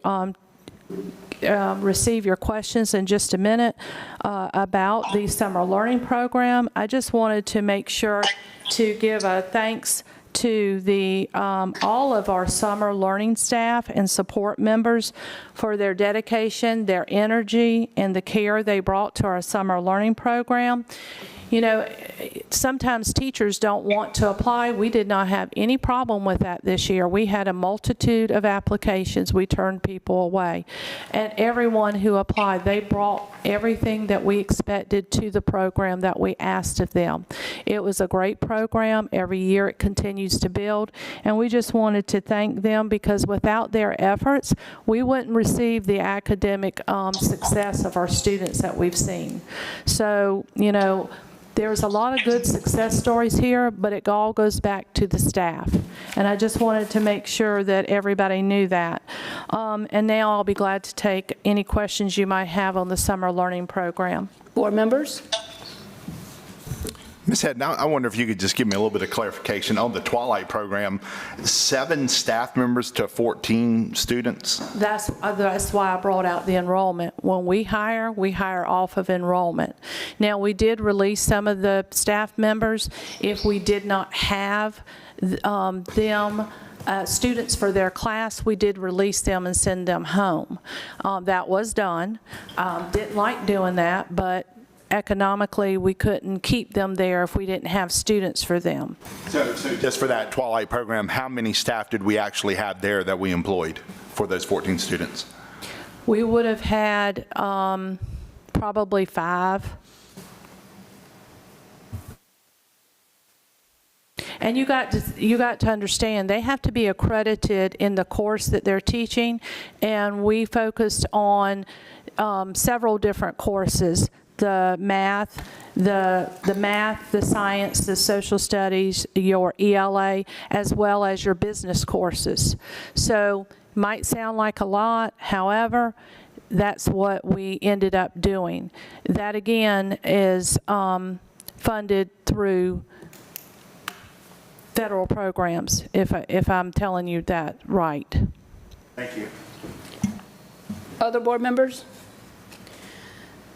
receive your questions in just a minute about the summer learning program. I just wanted to make sure to give a thanks to the all of our summer learning staff and support members for their dedication, their energy, and the care they brought to our summer learning program. You know, sometimes teachers don't want to apply. We did not have any problem with that this year. We had a multitude of applications. We turned people away. And everyone who applied, they brought everything that we expected to the program that we asked of them. It was a great program. Every year it continues to build. And we just wanted to thank them, because without their efforts, we wouldn't receive the academic success of our students that we've seen. So, you know, there's a lot of good success stories here, but it all goes back to the staff. And I just wanted to make sure that everybody knew that. And now I'll be glad to take any questions you might have on the summer learning program. Board members? Ms. Head, now I wonder if you could just give me a little bit of clarification on the Twilight program. 7 staff members to 14 students? That's why I brought out the enrollment. When we hire off of enrollment. Now, we did release some of the staff members if we did not have students for their class. We did release them and send them home. That was done. Didn't like doing that, but economically, we couldn't keep them there if we didn't have students for them. So just for that Twilight program, how many staff did we actually have there that we employed for those 14 students? We would have had probably 5. And you got to understand, they have to be accredited in the course that they're teaching, and we focused on several different courses. The math, the science, the social studies, your ELA, as well as your business courses. So might sound like a lot, however, that's what we ended up doing. That again is funded through federal programs, if I'm telling you that right. Thank you. Other board members?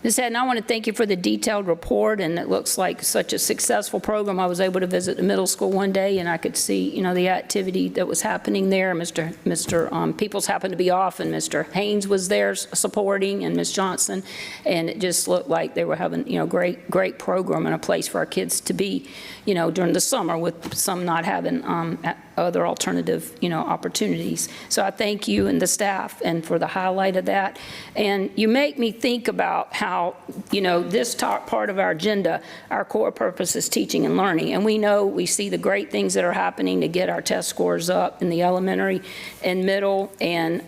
Ms. Haddon, I want to thank you for the detailed report, and it looks like such a successful program. I was able to visit the middle school one day, and I could see, the activity that was happening there. Mr. Peoples happened to be off, and Mr. Haynes was there supporting, and Ms. Johnson, and it just looked like they were having, great program and a place for our kids to be, during the summer, with some not having other alternative, opportunities. So I thank you and the staff and for the highlight of that. And you make me think about how, this top part of our agenda, our core purpose is teaching and learning. And we see the great things that are happening to get our test scores up in the elementary and middle, and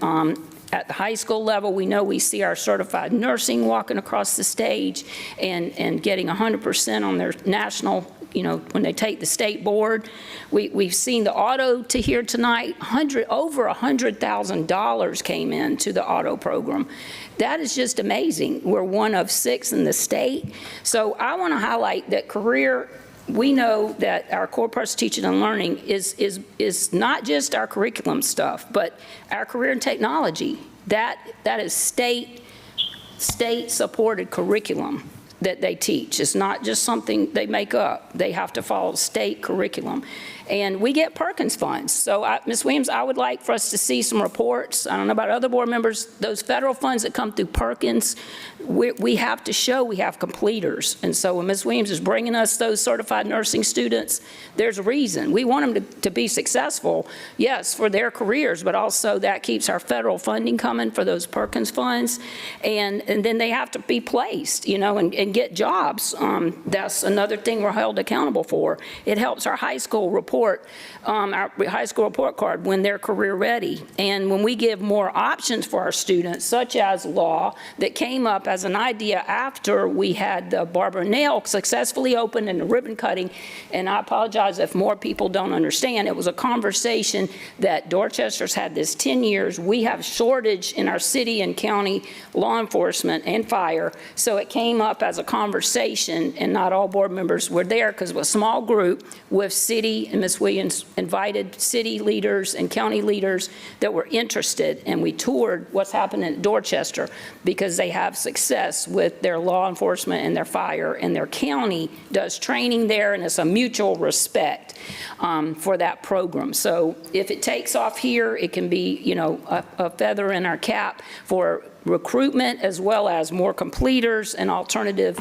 at the high school level, we see our certified nursing walking across the stage and getting 100% on their national, when they take the state board. We've seen the auto to here tonight, over $100,000 came into the auto program. That is just amazing. We're one of 6 in the state. So I want to highlight that career. We know that our core purpose teaching and learning is not just our curriculum stuff, but our career in technology. That is state-supported curriculum that they teach. It's not just something they make up. They have to follow state curriculum. And we get Perkins funds. So, Ms. Williams, I would like for us to see some reports. I don't know about other board members. Those federal funds that come through Perkins, we have to show we have completers. And so when Ms. Williams is bringing us those certified nursing students, there's a reason. We want them to be successful, yes, for their careers, but also that keeps our federal funding coming for those Perkins funds. And then they have to be placed, and get jobs. That's another thing we're held accountable for. It helps our high school report, our high school report card when they're career ready. And when we give more options for our students, such as law, that came up as an idea after we had the Barber Nail successfully opened and the ribbon cutting. And I apologize if more people don't understand. It was a conversation that Dorchester's had this 10 years. We have shortage in our city and county law enforcement and fire. So it came up as a conversation, and not all board members were there because it was a small group with city, and Ms. Williams invited city leaders and county leaders that were interested, and we toured what's happening at Dorchester because they have success with their law enforcement and their fire, and their county does training there, and it's a mutual respect for that program. So if it takes off here, it can be, a feather in our cap for recruitment as well as more completers and alternative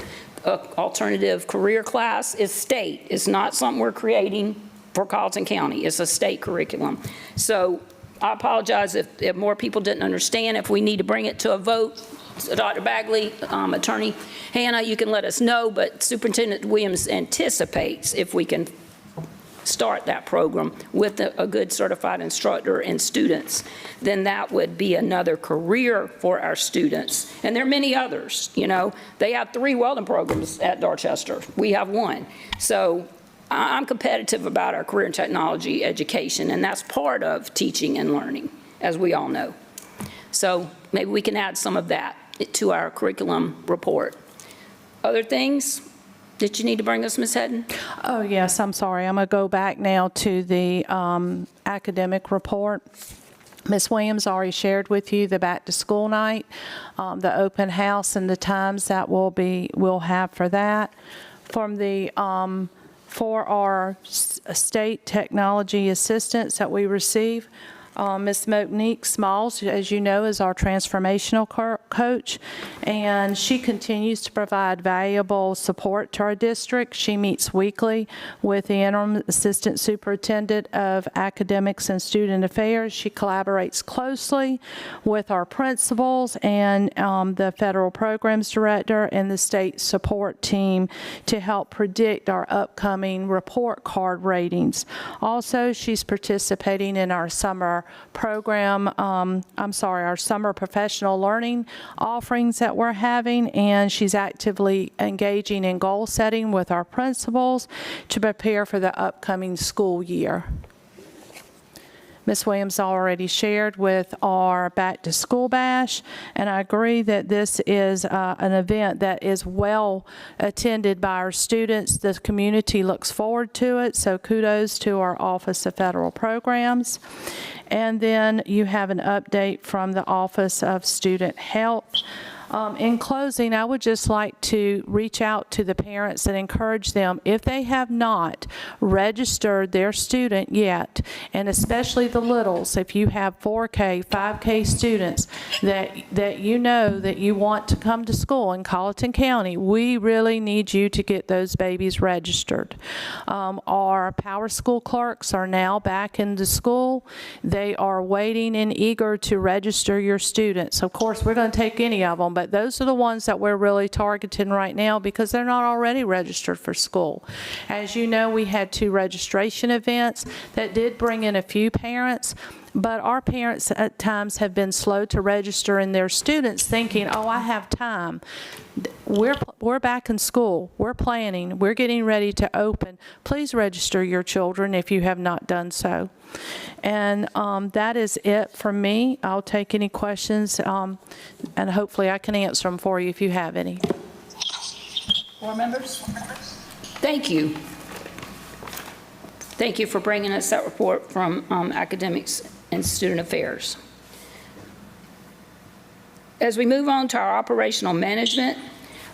career class. Is state. It's not something we're creating for Carlton County. It's a state curriculum. So I apologize if more people didn't understand. If we need to bring it to a vote, Dr. Bagley, Attorney Hannah, you can let us know, but Superintendent Williams anticipates if we can start that program with a good certified instructor and students, then that would be another career for our students. And there are many others, you know. They have 3 welding programs at Dorchester. We have 1. So I'm competitive about our career and technology education, and that's part of teaching and learning, as we all know. So maybe we can add some of that to our curriculum report. Other things that you need to bring us, Ms. Hedden? Oh, yes, I'm sorry. I'm going to go back now to the academic report. Ms. Williams already shared with you the back-to-school night, the open house, and the times that we'll have for that. For our state technology assistance that we receive, Ms. Monique Smalls, as you know, is our transformational coach, and she continues to provide valuable support to our district. She meets weekly with the interim assistant superintendent of academics and student affairs. She collaborates closely with our principals and the federal programs director and the state support team to help predict our upcoming report card ratings. Also, she's participating in our summer program, our summer professional learning offerings that we're having, and she's actively engaging in goal setting with our principals to prepare for the upcoming school year. Ms. Williams already shared with our Back to School Bash, and I agree that this is an event that is well attended by our students. The community looks forward to it, so kudos to our Office of Federal Programs. And then you have an update from the Office of Student Health. In closing, I would just like to reach out to the parents and encourage them, if they have not registered their student yet, and especially the littles, if you have 4K, 5K students that you know that you want to come to school in Colleton County, we really need you to get those babies registered. Our Power School clerks are now back into school. They are waiting and eager to register your students. Of course, we're going to take any of them, but those are the ones that we're really targeting right now because they're not already registered for school. As you know, we had 2 registration events that did bring in a few parents, but our parents at times have been slow to register in their students thinking, oh, I have time. We're back in school. We're planning. We're getting ready to open. Please register your children if you have not done so. And that is it from me. I'll take any questions, and hopefully I can answer them for you if you have any. Board members? Thank you. Thank you for bringing us that report from Academics and Student Affairs. As we move on to our operational management,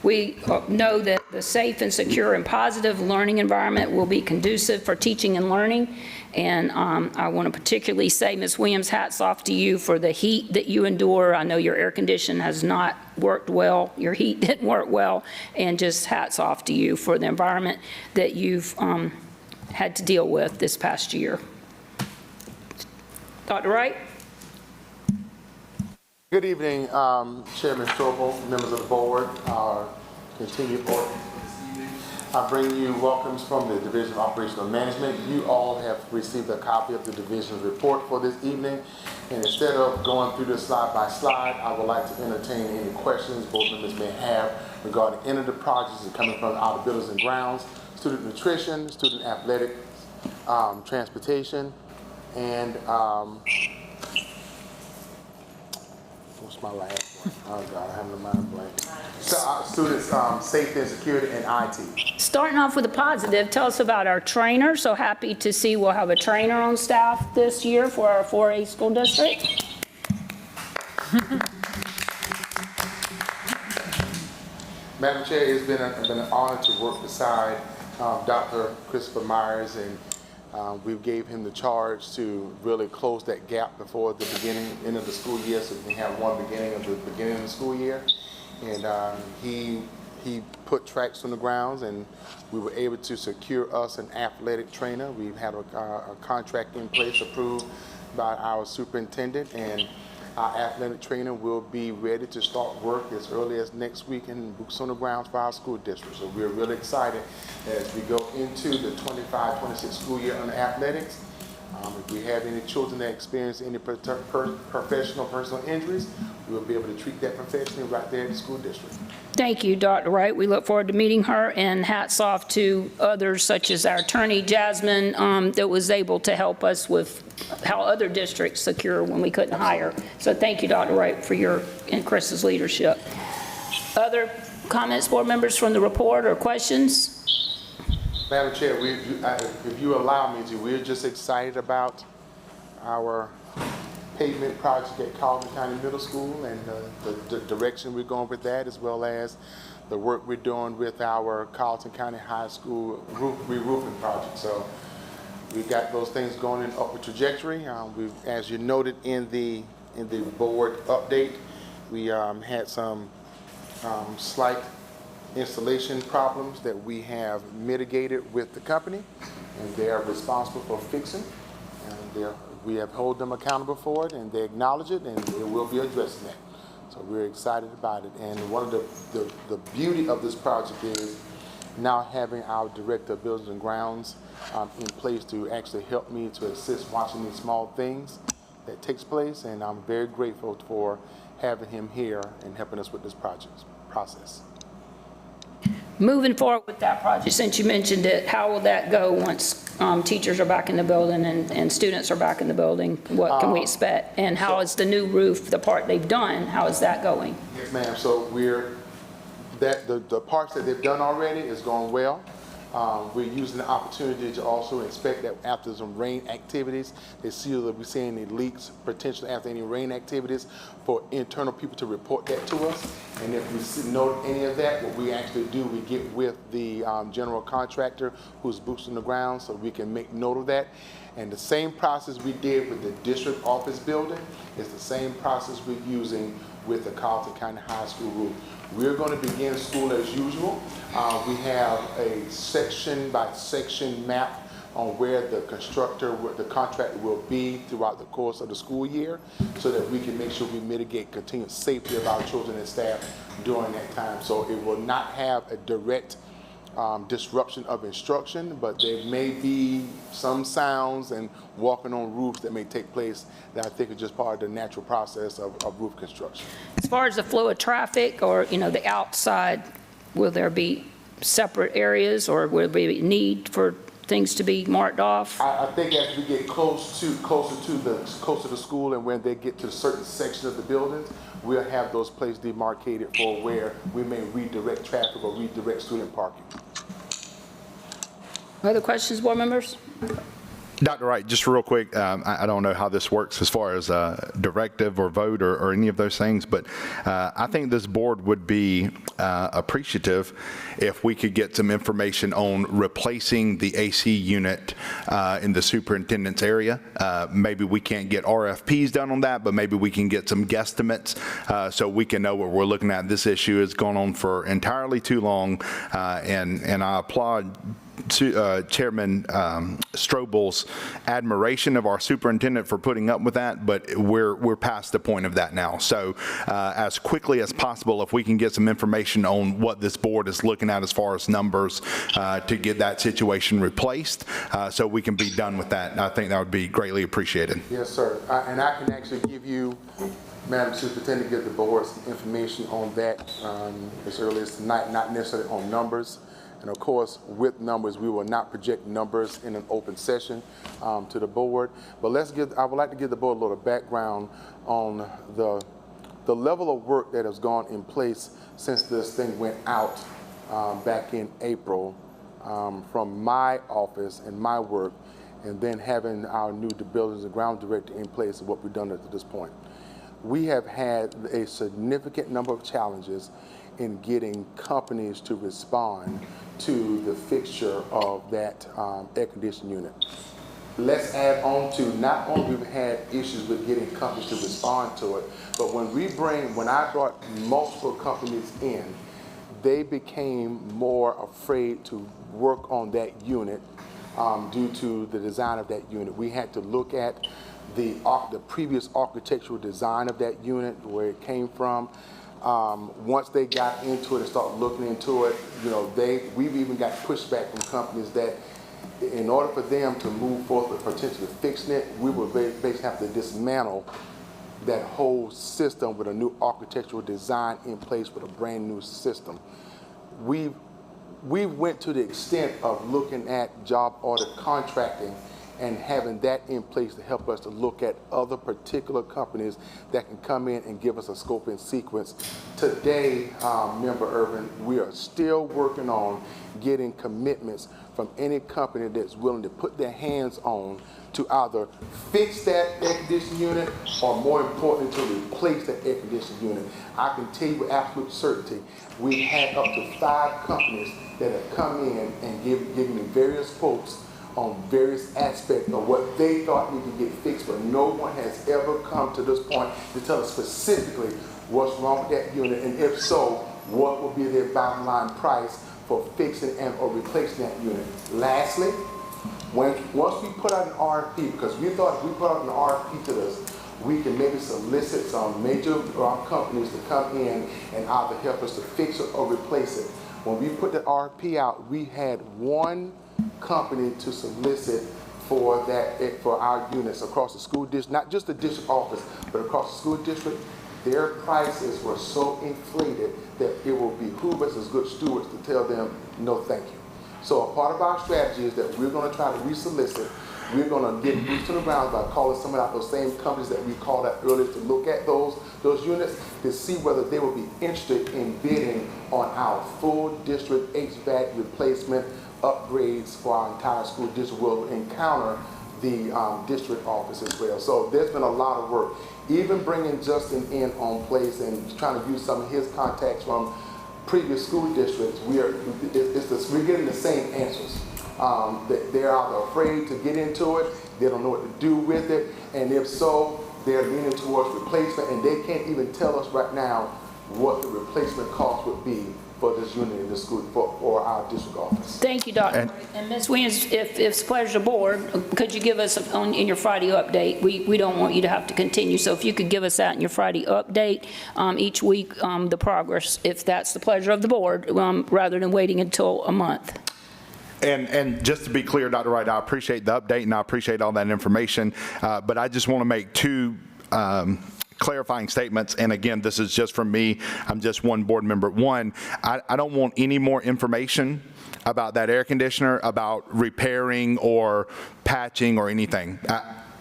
we know that the safe and secure and positive learning environment will be conducive for teaching and learning. And I want to particularly say, Ms. Williams, hats off to you for the heat that you endure. I know your air condition has not worked well. Your heat didn't work well. And just hats off to you for the environment that you've had to deal with this past year. Dr. Wright? Good evening, Chairman Strobel, members of the board, our continued board. I bring you welcomes from the Division of Operational Management. You all have received a copy of the division's report for this evening. And instead of going through this slide by slide, I would like to entertain any questions board members may have regarding any of the projects that are coming from out of buildings and grounds, student nutrition, student athletics, transportation, and what's my last one? Oh God, I have my mind blank. So, students, safety and security, and IT. Starting off with a positive, tell us about our trainer. So happy to see we'll have a trainer on staff this year for our 4A school district. Madam Chair, it's been an honor to work beside Dr. Christopher Myers, and we gave him the charge to really close that gap before the end of the school year, so we can have one beginning of the school year. And he put tracks on the grounds, and we were able to secure us an athletic trainer. We've had a contract in place approved by our superintendent, and Our athletic trainer will be ready to start work as early as next week in boots on the ground for our school district. So we're really excited as we go into the 25-26 school year on athletics. If we have any children that experience any professional personal injuries, we will be able to treat that professionally right there in the school district. Thank you, Dr. Wright. We look forward to meeting her, and hats off to others such as our attorney, Jasmine, that was able to help us with how other districts secure when we couldn't hire. So thank you, Dr. Wright, for your and Chris's leadership. Other comments, board members, from the report or questions? Madam Chair, if you allow me to, we're just excited about our pavement project at Carlton County Middle School and the direction we're going with that, as well as the work we're doing with our Carlton County High School re-roofing project. So we got those things going in upward trajectory. As you noted in the board update, we had some slight installation problems that we have mitigated with the company, and they are responsible for fixing. And we have held them accountable for it, and they acknowledge it, and they will be addressing that. So we're excited about it. And one of the beauty of this project is now having our Director of Buildings and Grounds in place to actually help me to assist watching these small things that takes place, and I'm very grateful for having him here and helping us with this process. Moving forward with that project, since you mentioned it, how will that go once teachers are back in the building and students are back in the building? What can we expect? And how is the new roof, the part they've done, how is that going? Yes, ma'am. So the parts that they've done already is going well. We're using the opportunity to also inspect that after some rain activities. They see that we're seeing any leaks potentially after any rain activities for internal people to report that to us. And if we note any of that, what we actually do, we get with the general contractor who's boots on the ground so we can make note of that. And the same process we did with the district office building is the same process we're using with the Carlton County High School roof. We're going to begin school as usual. We have a section by section map on where the contractor will be throughout the course of the school year so that we can make sure we mitigate continued safety of our children and staff during that time. So it will not have a direct disruption of instruction, but there may be some sounds and walking on roofs that may take place that I think are just part of the natural process of roof construction. As far as the flow of traffic or, the outside, will there be separate areas or will there be need for things to be marked off? I think as we get closer to the school and when they get to certain sections of the buildings, we'll have those places demarcated for where we may redirect traffic or redirect student parking. Other questions, board members? Dr. Wright, just real quick, I don't know how this works as far as directive or vote or any of those things, but I think this board would be appreciative if we could get some information on replacing the AC unit in the superintendent's area. Maybe we can't get RFPs done on that, but maybe we can get some guesstimates so we can know what we're looking at. This issue has gone on for entirely too long, and I applaud Chairman Strobel's admiration of our superintendent for putting up with that, but we're past the point of that now. So as quickly as possible, if we can get some information on what this board is looking at as far as numbers to get that situation replaced so we can be done with that, I think that would be greatly appreciated. Yes, sir. And I can actually give you, Madam Superintendent, give the board some information on that as early as tonight, not necessarily on numbers. And of course, with numbers, we will not project numbers in an open session to the board. But I would like to give the board a little background on the level of work that has gone in place since this thing went out back in April from my office and my work, and then having our new Buildings and Ground Director in place and what we've done up to this point. We have had a significant number of challenges in getting companies to respond to the fixture of that air conditioning unit. Let's add on to, not only we've had issues with getting companies to respond to it, but when I brought multiple companies in, they became more afraid to work on that unit due to the design of that unit. We had to look at the previous architectural design of that unit, where it came from. Once they got into it and started looking into it, we've even got pushback from companies that in order for them to move forward with potentially fixing it, we would basically have to dismantle that whole system with a new architectural design in place with a brand new system. We went to the extent of looking at job order contracting and having that in place to help us to look at other particular companies that can come in and give us a scope and sequence. Today, Member Irvin, we are still working on getting commitments from any company that's willing to put their hands on to either fix that air conditioning unit or, more importantly, to replace that air conditioning unit. I can tell you with absolute certainty, we've had up to 5 companies that have come in and given me various quotes on various aspects of what they thought needed to get fixed, but no one has ever come to this point to tell us specifically what's wrong with that unit, and if so, what will be their bottom line price for fixing and or replacing that unit. Lastly, once we put out an RFP, because we thought if we put out an RFP to this, we can maybe solicit some major companies to come in and either help us to fix it or replace it. When we put the RFP out, we had one company to solicit for our units across the school district, not just the district office, but across the school district. Their prices were so inflated that it will behoove us as good stewards to tell them no thank you. So a part of our strategy is that we're going to try to resolicit. We're going to get boots on the ground by calling some of those same companies that we called out earlier to look at those units to see whether they will be interested in bidding on our full district HVAC replacement upgrades for our entire school district. Will encounter the district office as well. So there's been a lot of work. Even bringing Justin in on place and trying to use some of his contacts from previous school districts, we're getting the same answers. They're either afraid to get into it, they don't know what to do with it, and if so, they're leaning towards replacement, and they can't even tell us right now what the replacement cost would be for this unit in the school, for our district office. Thank you, Dr. And Ms. Williams, if it's pleasure of the board, could you give us in your Friday update? We don't want you to have to continue, so if you could give us that in your Friday update each week, the progress, if that's the pleasure of the board, rather than waiting until a month. And just to be clear, Dr. Wright, I appreciate the update and I appreciate all that information, but I just want to make 2 clarifying statements, and again, this is just from me. I'm just one board member. One, I don't want any more information about that air conditioner, about repairing or patching or anything.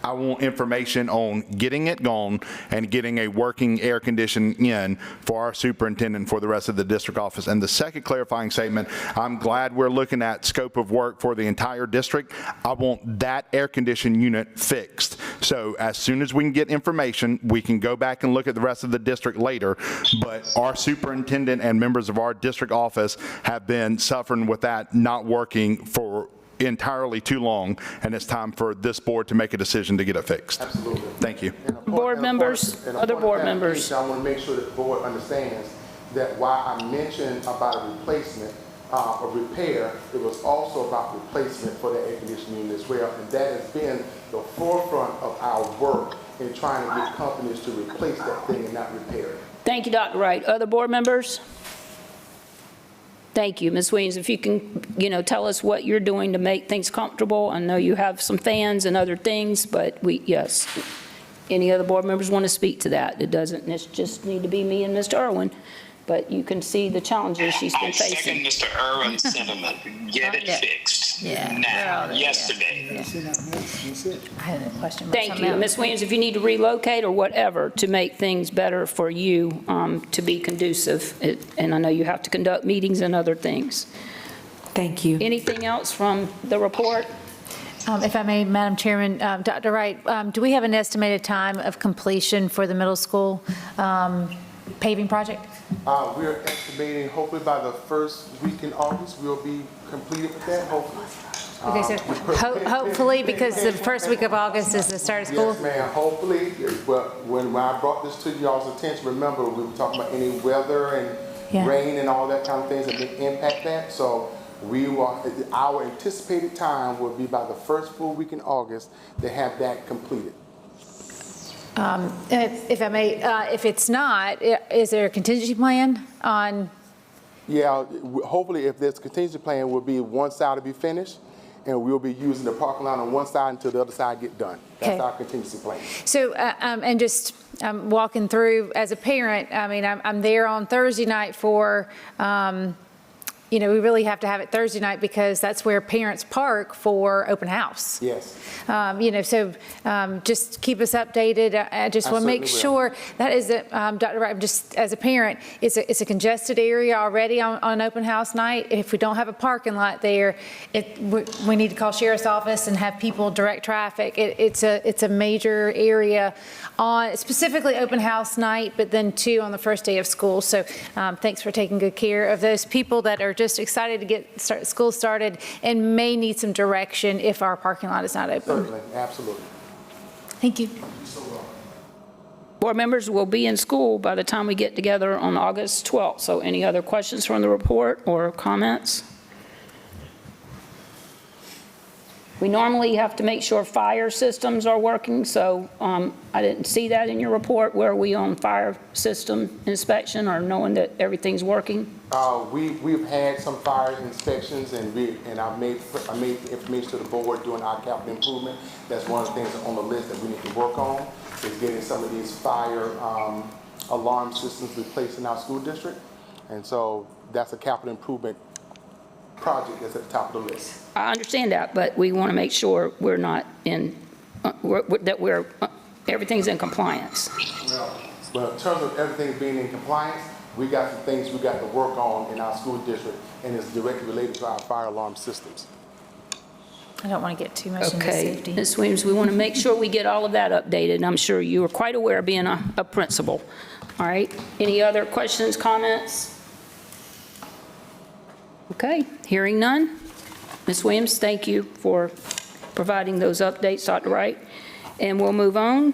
I want information on getting it gone and getting a working air conditioning in for our superintendent for the rest of the district office. And the second clarifying statement, I'm glad we're looking at scope of work for the entire district. I want that air conditioning unit fixed. So as soon as we can get information, we can go back and look at the rest of the district later. But our superintendent and members of our district office have been suffering with that not working for entirely too long, and it's time for this board to make a decision to get it fixed. Absolutely. Thank you. Board members, other board members. I want to make sure that the board understands that while I mentioned about a replacement, a repair, it was also about replacement for the air conditioning unit as well, and that has been the forefront of our work in trying to get companies to replace that thing and not repair it. Thank you, Dr. Wright. Other board members? Thank you. Ms. Williams, if you can, tell us what you're doing to make things comfortable. I know you have some fans and other things, but yes. Any other board members want to speak to that? It doesn't just need to be me and Mr. Irwin, but you can see the challenges she's been facing. I second Mr. Irwin's sentiment. Get it fixed. Now, yesterday. I had a question. Thank you. Ms. Williams, if you need to relocate or whatever to make things better for you to be conducive, and I know you have to conduct meetings and other things. Thank you. Anything else from the report? If I may, Madam Chairman, Dr. Wright, do we have an estimated time of completion for the middle school paving project? We're estimating hopefully by the first week in August we'll be completed with that, hopefully. Okay, so hopefully, because the first week of August is the start of school? Yes, ma'am, hopefully. But when I brought this to y'all's attention, remember, we were talking about any weather and rain and all that kind of things that may impact that. So our anticipated time will be by the first full week in August to have that completed. If I may, if it's not, is there a contingency plan on? Yeah, hopefully if there's a contingency plan, will be one side to be finished, and we'll be using the parking lot on one side until the other side get done. That's Okay. our contingency plan. So, and just walking through as a parent, I mean, I'm there on Thursday night for, we really have to have it Thursday night because that's where parents park for open house. Yes. So just keep us updated. I just want to make certainly will. sure that is, Dr. Wright, just as a parent, it's a congested area already on open house night. If we don't have a parking lot there, we need to call sheriff's office and have people direct traffic. It's a major area on specifically open house night, but then too on the first day of school. So thanks for taking good care of those people that are just excited to get school started and may need some direction if our parking lot is not open. Certainly, absolutely. Thank you. Board members will be in school by the time we get together on August 12th. So any other questions from the report or comments? We normally have to make sure fire systems are working, so I didn't see that in your report. Where are we on fire system inspection or knowing that everything's working? We've had some fire inspections, and I've made the information to the board during our capital improvement. That's one of the things on the list that we need to work on, is getting some of these fire alarm systems replaced in our school district. And so that's a capital improvement project that's at the top of the list. I understand that, but we want to make sure we're not in, everything's in compliance. Well, in terms of everything being in compliance, we got some things we got to work on in our school district, and it's directly related to our fire alarm systems. I don't want to get too much into Okay, safety. Ms. Williams, we want to make sure we get all of that updated, and I'm sure you are quite aware of being a principal. All right, any other questions, comments? Okay, hearing none. Ms. Williams, thank you for providing those updates, Dr. Wright. And we'll move on.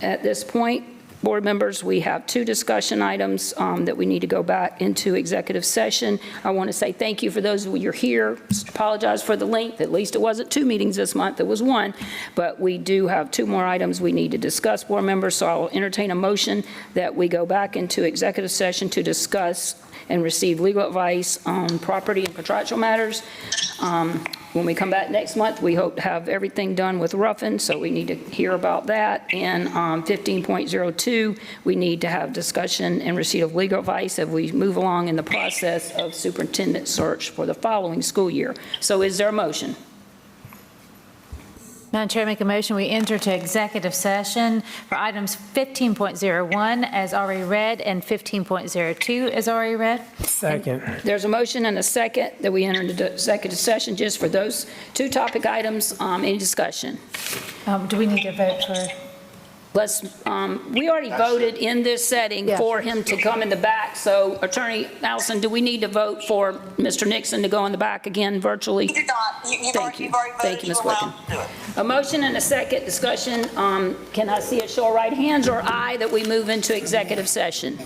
At this point, board members, we have two discussion items that we need to go back into executive session. I want to say thank you for those of you here. Apologize for the length. At least it wasn't 2 meetings this month. It was 1. But we do have 2 more items we need to discuss, board members. So I'll entertain a motion that we go back into executive session to discuss and receive legal advice on property and contractual matters. When we come back next month, we hope to have everything done with Ruffin, so we need to hear about that. And 15.02, we need to have discussion and receipt of legal advice as we move along in the process of superintendent search for the following school year. So is there a motion? Madam Chair, I make a motion we enter to executive session for items 15.01 as already read and 15.02 as already read. Second. There's a motion and a second that we enter into executive session just for those 2 topic items. Any discussion? Do we need to vote for? We already voted in this setting for him to come in the back. So Attorney Allison, do we need to vote for Mr. Nixon to go in the back again virtually? You do not. You've already voted. Thank you, Ms. You're Wicken. allowed to do it. A motion and a second discussion. Can I see a show of right hands or aye that we move into executive session?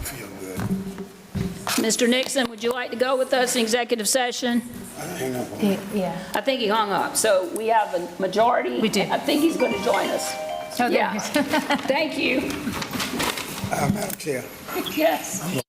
Mr. Nixon, would you like to go with us in executive session? Yeah. I think he hung up. So we have a majority. We do. I think he's going to join us. Oh, Yeah. Thank you. Madam Chair. Yes.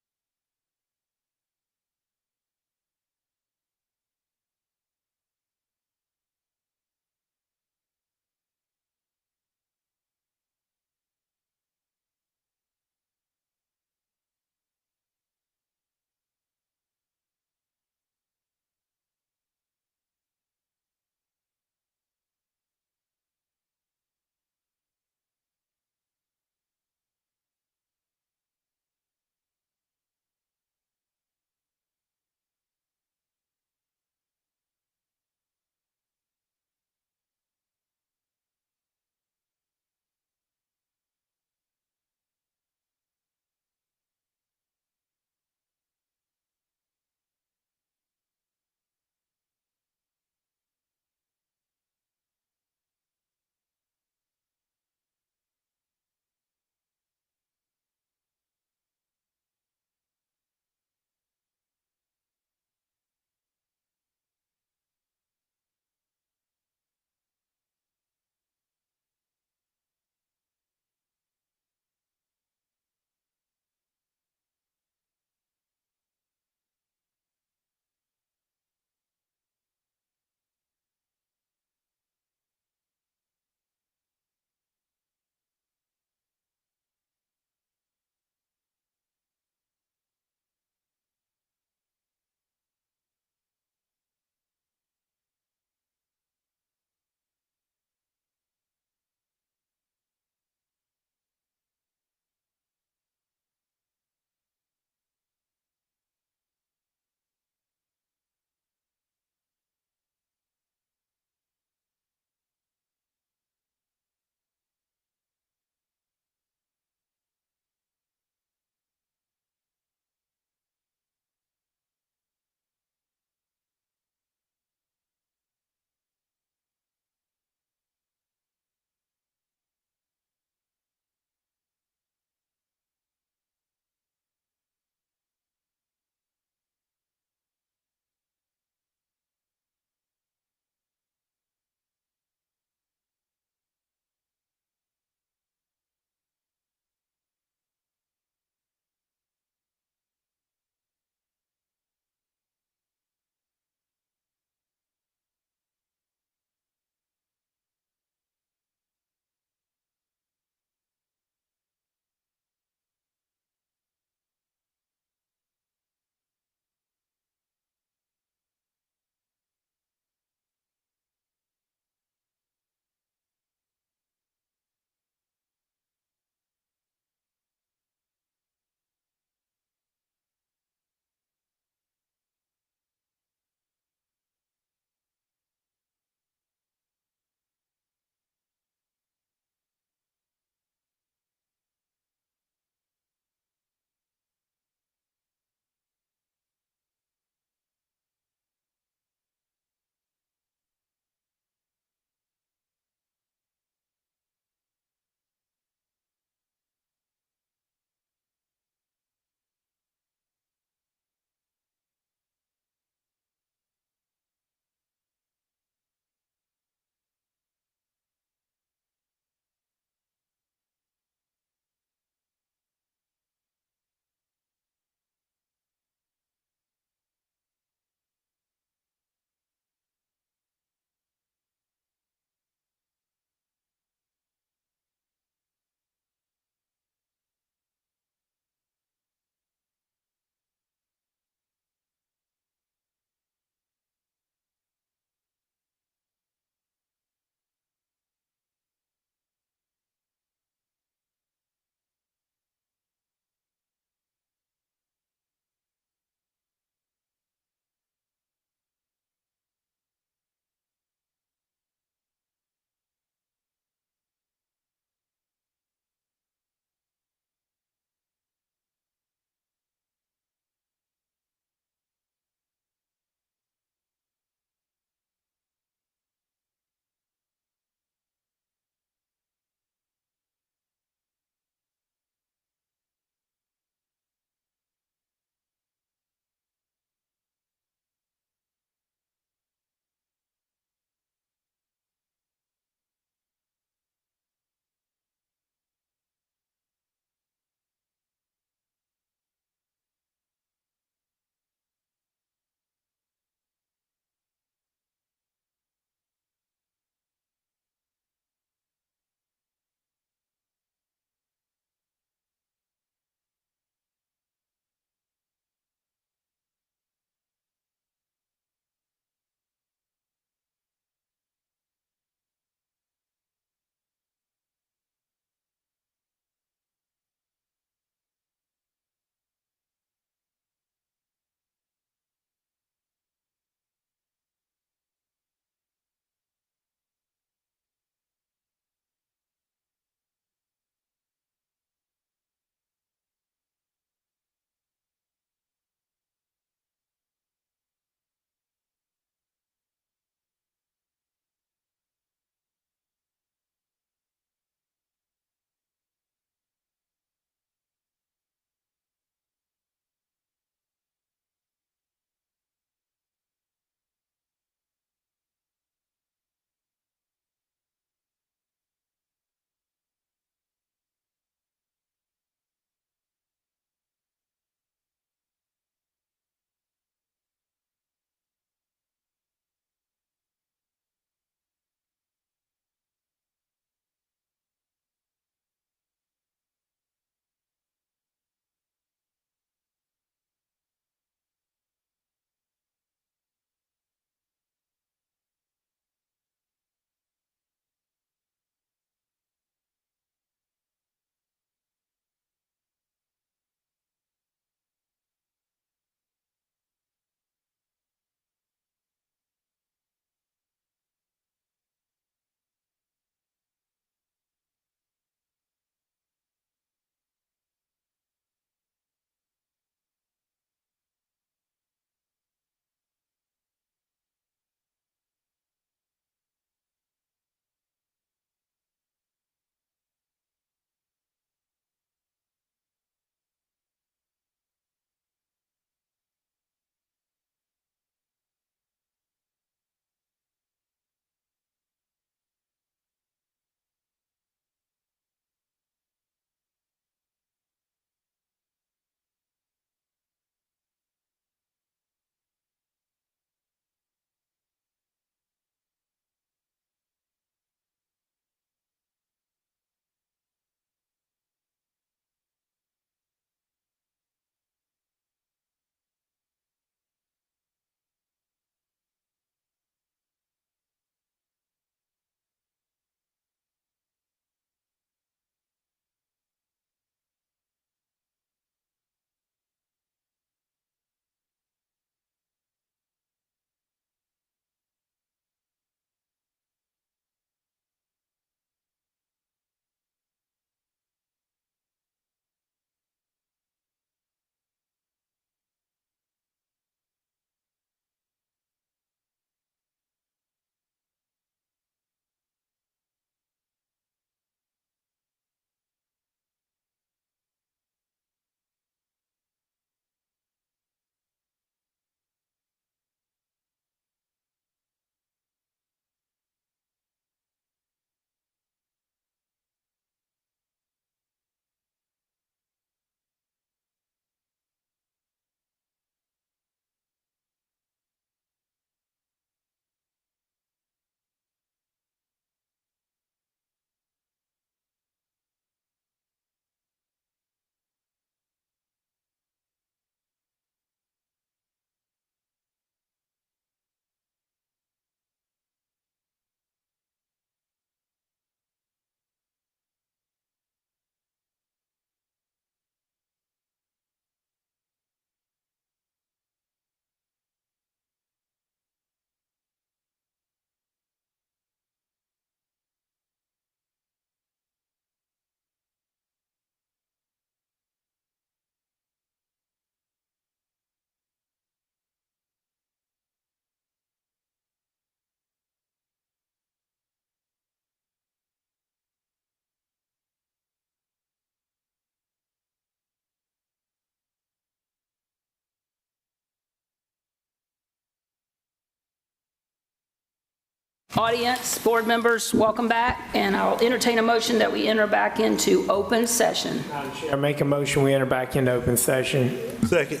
Audience, board members, welcome back, and I'll entertain a motion that we enter back into open session. I make a motion, we enter back into open session. Second.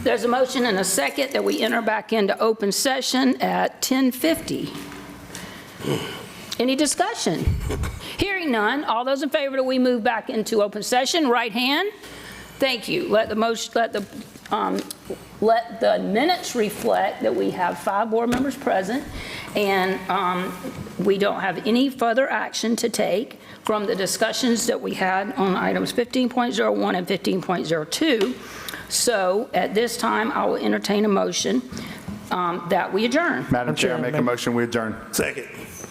There's a motion and a second that we enter back into open session at 10:50. Any discussion? Hearing none, all those in favor that we move back into open session, right hand. Thank you. Let the minutes reflect that we have 5 board members present, and we don't have any further action to take from the discussions that we had on items 15.01 and 15.02. So at this time, I will entertain a motion that we adjourn. Madam Chair, I make a motion, we adjourn. Second.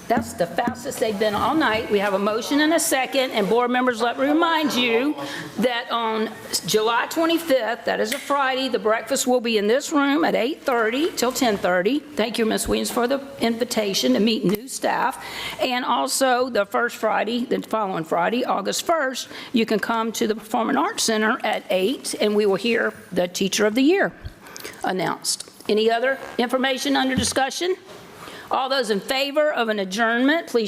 That's the fastest they've been all night. We have a motion and a second, and board members, let me remind you that on July 25th, that is a Friday, the breakfast will be in this room at 8:30 till 10:30. Thank you, Ms. Williams, for the invitation to meet new staff. And also, the first Friday, the following Friday, August 1st, you can come to the Performing Arts Center at 8, and we will hear the Teacher of the Year announced. Any other information under discussion? All those in favor of an adjournment, please